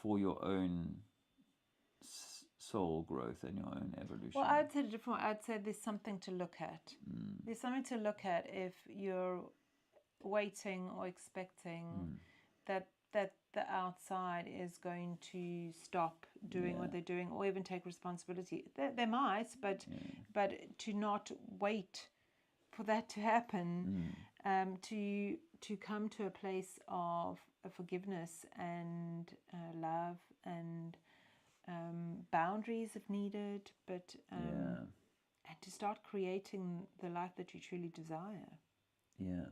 for your own soul growth and your own evolution. Well, I'd say it different. I'd say there's something to look at. There's something to look at if you're waiting or expecting that the outside is going to stop doing what they're doing, or even take responsibility. They might, but to not wait for that to happen, to come to a place of forgiveness and love and boundaries if needed, but and to start creating the life that you truly desire. Yeah.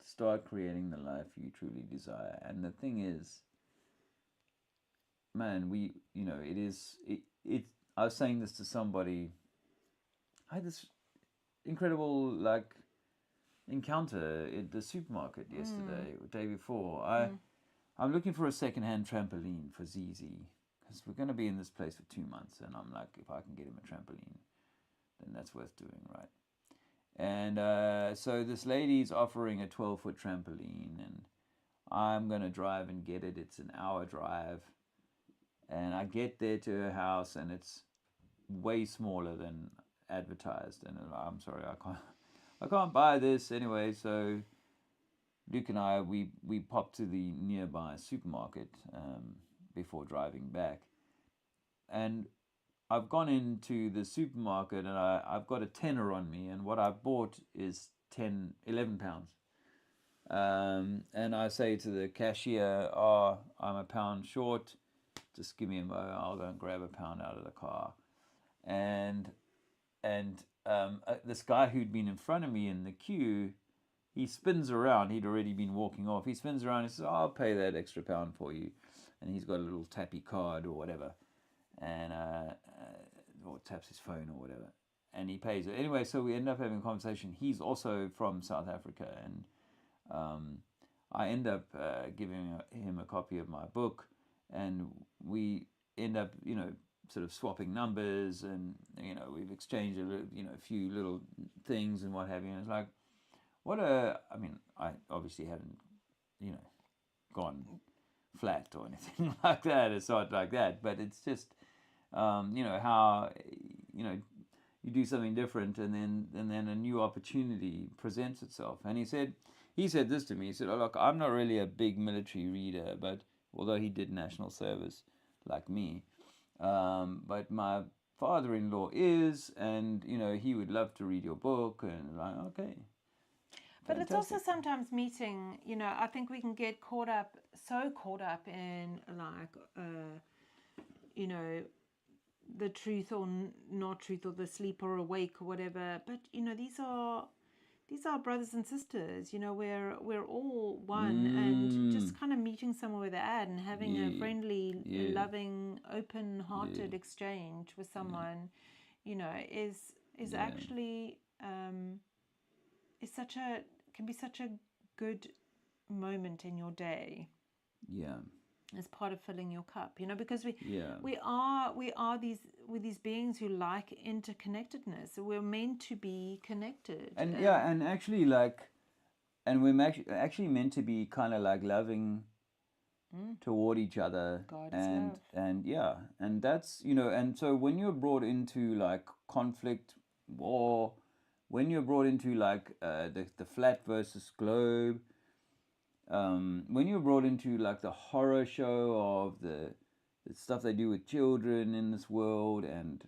Start creating the life you truly desire. And the thing is, man, I was saying this to somebody. I had this incredible encounter at the supermarket yesterday, or the day before. I'm looking for a second-hand trampoline for Zizi, because we're going to be in this place for 2 months, and I'm like, if I can get him a trampoline, then that's worth doing, right? And so this lady's offering a 12-foot trampoline, and I'm going to drive and get it. It's an hour drive. And I get there to her house, and it's way smaller than advertised. And I'm sorry, I can't buy this anyway. So Luke and I, we popped to the nearby supermarket before driving back. And I've gone into the supermarket, and I've got a tenner on me, and what I've bought is 11 pounds. And I say to the cashier, I'm a pound short, just give me a moment, I'll go and grab a pound out of the car. And this guy who'd been in front of me in the queue, he spins around, he'd already been walking off, he spins around and says, I'll pay that extra pound for you. And he's got a little tappy card or whatever. And or taps his phone or whatever, and he pays it anyway. So we end up having a conversation. He's also from South Africa, and I end up giving him a copy of my book, and we end up sort of swapping numbers, and we've exchanged a few little things and what have you. And it's like, I obviously haven't gone flat or anything like that. It's not like that, but it's just how you do something different, and then a new opportunity presents itself. And he said this to me. He said, look, I'm not really a big military reader, but although he did national service like me, but my father-in-law is, and he would love to read your book. And like, okay. But it's also sometimes meeting, I think we can get so caught up in like, the truth or not truth, or the sleep or awake or whatever. But, these are brothers and sisters, we're all one, and just kind of meeting somewhere where they're at and having a friendly, loving, open-hearted exchange with someone, is actually can be such a good moment in your day. Yeah. As part of filling your cup, because we are these beings who like interconnectedness. We're meant to be connected, and actually we're actually meant to be kind of like loving toward each other. God's and love. and that's and so when you're brought into like conflict, war, when you're brought into like the flat versus globe, when you're brought into like the horror show of the stuff they do with children in this world, and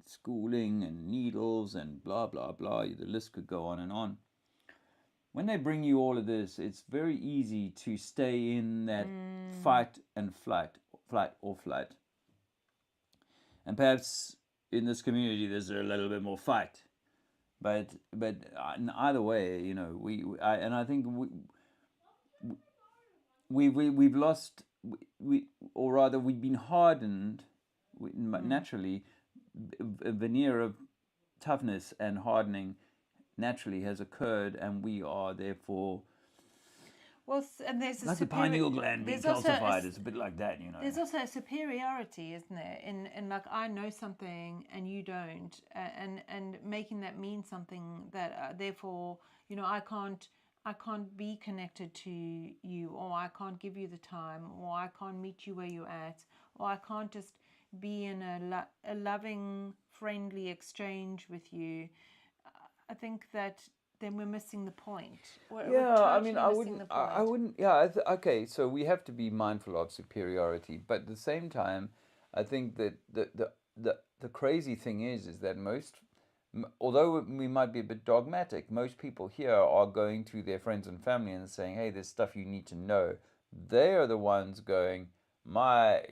schooling and needles and blah blah blah, the list could go on and on. When they bring you all of this, it's very easy to stay in that fight and flight. And perhaps in this community there's a little bit more fight, but in either way, I think we've lost, or rather we've been hardened naturally. A veneer of toughness and hardening naturally has occurred, and we are therefore, well, and there's like the pineal gland being calcified. It's a bit like that, There's also a superiority, isn't there? In like, I know something and you don't, and making that mean something that therefore, I can't be connected to you, or I can't give you the time, or I can't meet you where you're at, or I can't just be in a loving, friendly exchange with you. I think that then we're missing the point. I wouldn't. Yeah, okay. So we have to be mindful of superiority, but at the same time, I think that the crazy thing is that although we might be a bit dogmatic, most people here are going to their friends and family and saying, "Hey, there's stuff you need to know." They are the ones going, my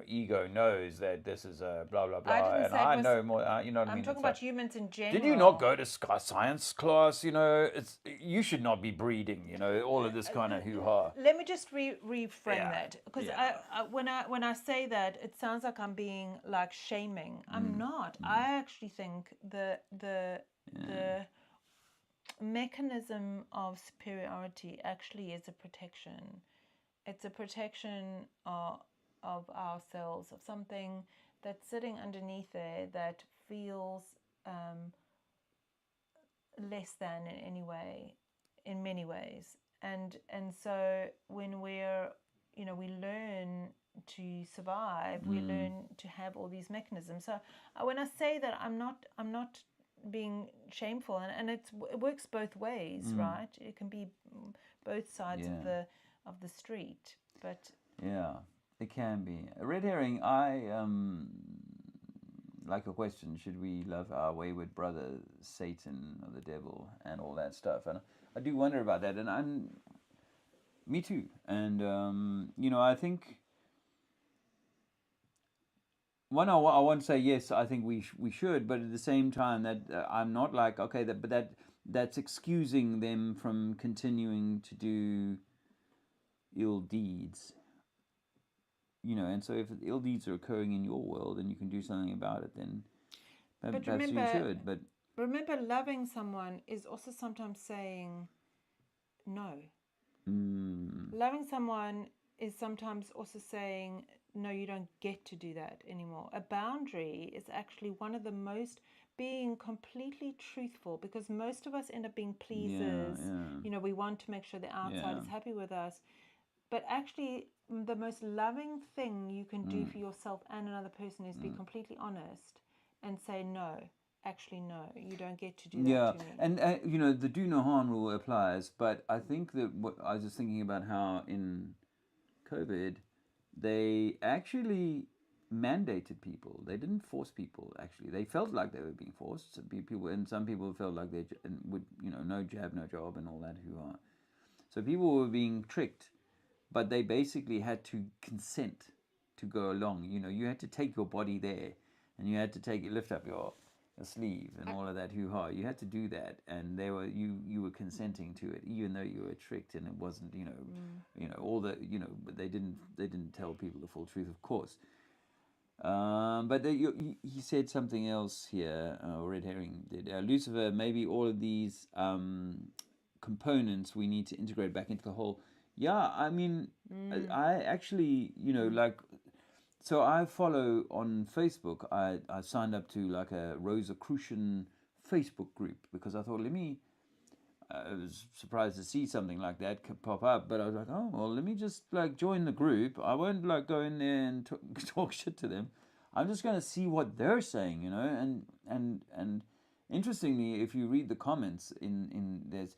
ego knows that this is a blah blah blah, and I know more. You know what I mean? I'm talking about humans in general. Did you not go to science class? You should not be breeding. All of this kind of hoo-ha. Let me just reframe that, because when I say that, it sounds like I'm being like shaming. I'm not. I actually think the mechanism of superiority actually is a protection. It's a protection of ourselves, of something that's sitting underneath there that feels less than in any way, in many ways. And so when we learn to survive, we learn to have all these mechanisms. So when I say that, I'm not being shameful, and it works both ways, right? It can be both sides of the street, but it can be a red herring. I like a question: should we love our wayward brother Satan or the devil and all that stuff? And I do wonder about that, and me too. And I think I want to say yes. I think we should, but at the same time, that I'm not like, okay, that's excusing them from continuing to do ill deeds. And so if ill deeds are occurring in your world and you can do something about it, then perhaps you should. But remember, loving someone is also sometimes saying no. Loving someone is sometimes also saying, no, you don't get to do that anymore. A boundary is actually one of the most, being completely truthful, because most of us end up being pleasers. We want to make sure the outside is happy with us. But actually, the most loving thing you can do for yourself and another person is be completely honest and say, no, actually, no, you don't get to do that to me. And the do no harm rule applies, but I think that what I was just thinking about, how in COVID, they actually mandated people. They didn't force people. Actually, they felt like they were being forced. Some people felt like they would, no jab, no job, and all that hoo-ha. So people were being tricked, but they basically had to consent to go along. You had to take your body there, and you had to lift up your sleeve and all of that hoo-ha. You had to do that, and you were consenting to it, even though you were tricked, and it wasn't all the but they didn't tell people the full truth, of course. But he said something else here. Red herring did. Lucifer, maybe all of these components we need to integrate back into the whole. Yeah, I mean, I actually, like, so I follow on Facebook. I signed up to like a Rosicrucian Facebook group because I thought, I was surprised to see something like that pop up, but I was like, oh, well, let me just like join the group. I won't like go in there and talk shit to them. I'm just going to see what they're saying, and interestingly, if you read the comments in there's,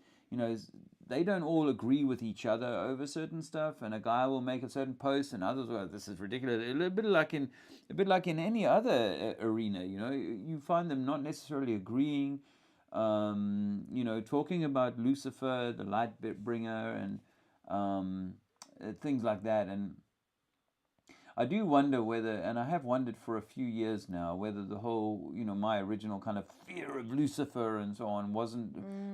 they don't all agree with each other over certain stuff, and a guy will make a certain post and others will, this is ridiculous. A bit like in any other arena, you find them not necessarily agreeing. Talking about Lucifer, the light bringer, and things like that. And I do wonder whether, and I have wondered for a few years now, whether the whole, my original kind of fear of Lucifer and so on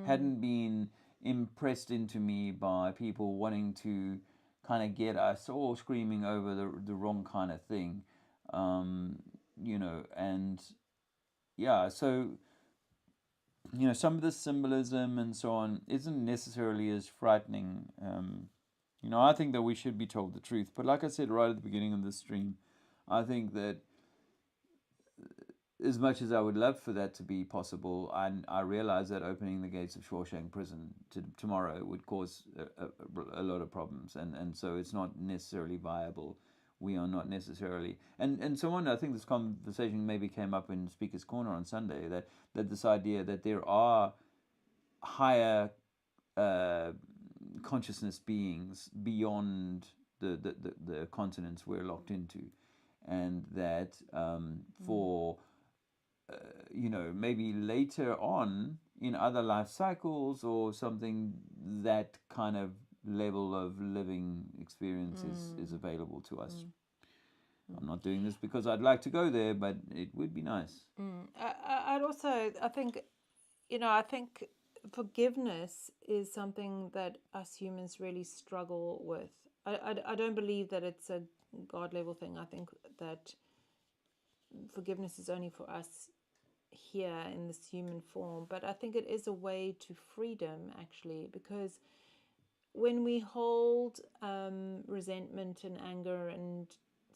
hadn't been impressed into me by people wanting to kind of get us all screaming over the wrong kind of thing, and yeah, so some of the symbolism and so on isn't necessarily as frightening. I think that we should be told the truth. But like I said right at the beginning of this stream, I think that as much as I would love for that to be possible, I realize that opening the gates of Shawshank Prison tomorrow would cause a lot of problems. And so it's not necessarily viable. We are not necessarily, and someone, I think this conversation maybe came up in Speaker's Corner on Sunday, that this idea that there are higher consciousness beings beyond the continents we're locked into, and that for maybe later on in other life cycles or something, that kind of level of living experience is available to us. I'm not doing this because I'd like to go there, but it would be nice. I'd also, I think forgiveness is something that us humans really struggle with. I don't believe that it's a God level thing. I think that forgiveness is only for us here in this human form, but I think it is a way to freedom, actually, because when we hold resentment and anger and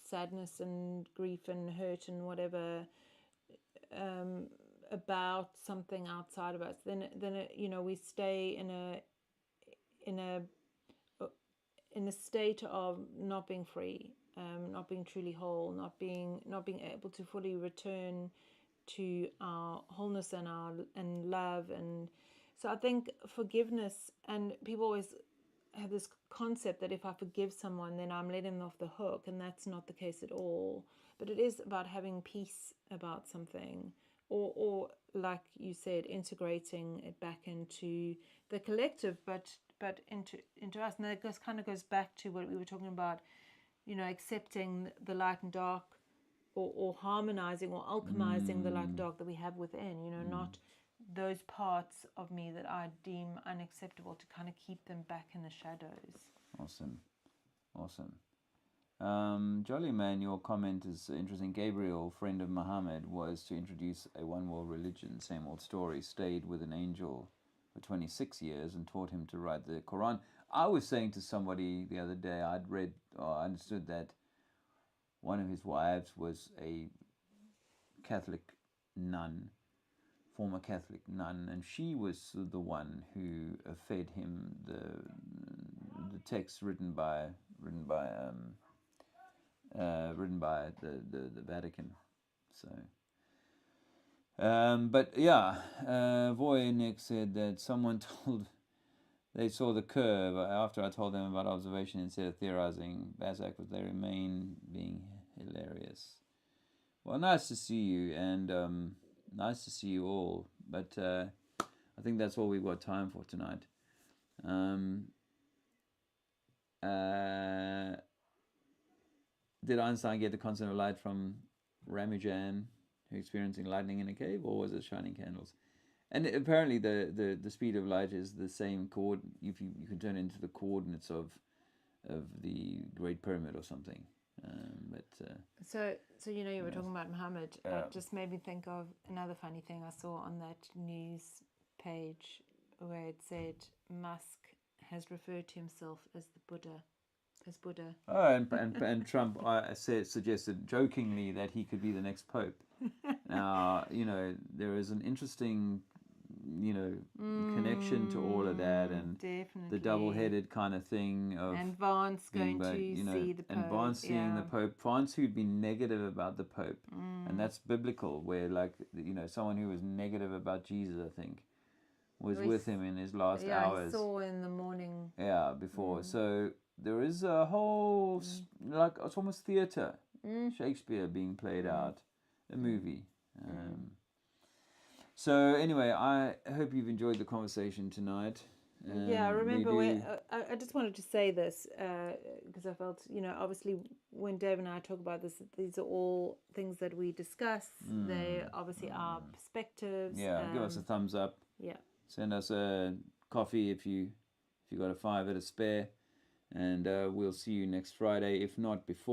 sadness and grief and hurt and whatever about something outside of us, then we stay in a state of not being free, not being truly whole, not being able to fully return to our wholeness and love. And so I think forgiveness, and people always have this concept that if I forgive someone, then I'm letting them off the hook, and that's not the case at all. But it is about having peace about something, or like you said, integrating it back into the collective, but into us. And that kind of goes back to what we were talking about, accepting the light and dark, or harmonizing or alchemizing the light and dark that we have within, not those parts of me that I deem unacceptable, to kind of keep them back in the shadows. Awesome. Jolly Man, your comment is interesting. Gabriel, friend of Muhammad, was to introduce a one world religion, same old story, stayed with an angel for 26 years and taught him to write the Quran. I was saying to somebody the other day, I understood that one of his wives was a Catholic nun, former Catholic nun, and she was the one who fed him the text written by the Vatican. So, but yeah, Voynich said that someone told they saw the curve after I told them about observation instead of theorizing. Basak was they remain being hilarious. Well, nice to see you, and nice to see you all. But I think that's all we've got time for tonight. Did Einstein get the constant of light from Ramanujan, who experiencing lightning in a cave, or was it shining candles? And apparently, the speed of light is the same if you can turn it into the coordinates of the Great Pyramid or something. So you were talking about Muhammad. It just made me think of another funny thing I saw on that news page where it said Musk has referred to himself as the Buddha. As Buddha. Oh, and Trump suggested jokingly that he could be the next pope. Now, there is an interesting, connection to all of that, and definitely. the double-headed kind of thing of and Vance going to see the Pope. And Vance seeing the Pope. Vance, who'd been negative about the Pope, and that's biblical, where someone who was negative about Jesus, I think, was with him in his last hours. I saw in the morning. Yeah, before. So there is a whole it's almost theatre, Shakespeare being played out, a movie. So anyway, I hope you've enjoyed the conversation tonight. I remember I just wanted to say this because I felt, obviously when Dave and I talk about this, these are all things that we discuss. They obviously are perspectives. Yeah, give us a thumbs up. Yeah. Send us a coffee if you got a $5 to spare, and we'll see you next Friday, if not before.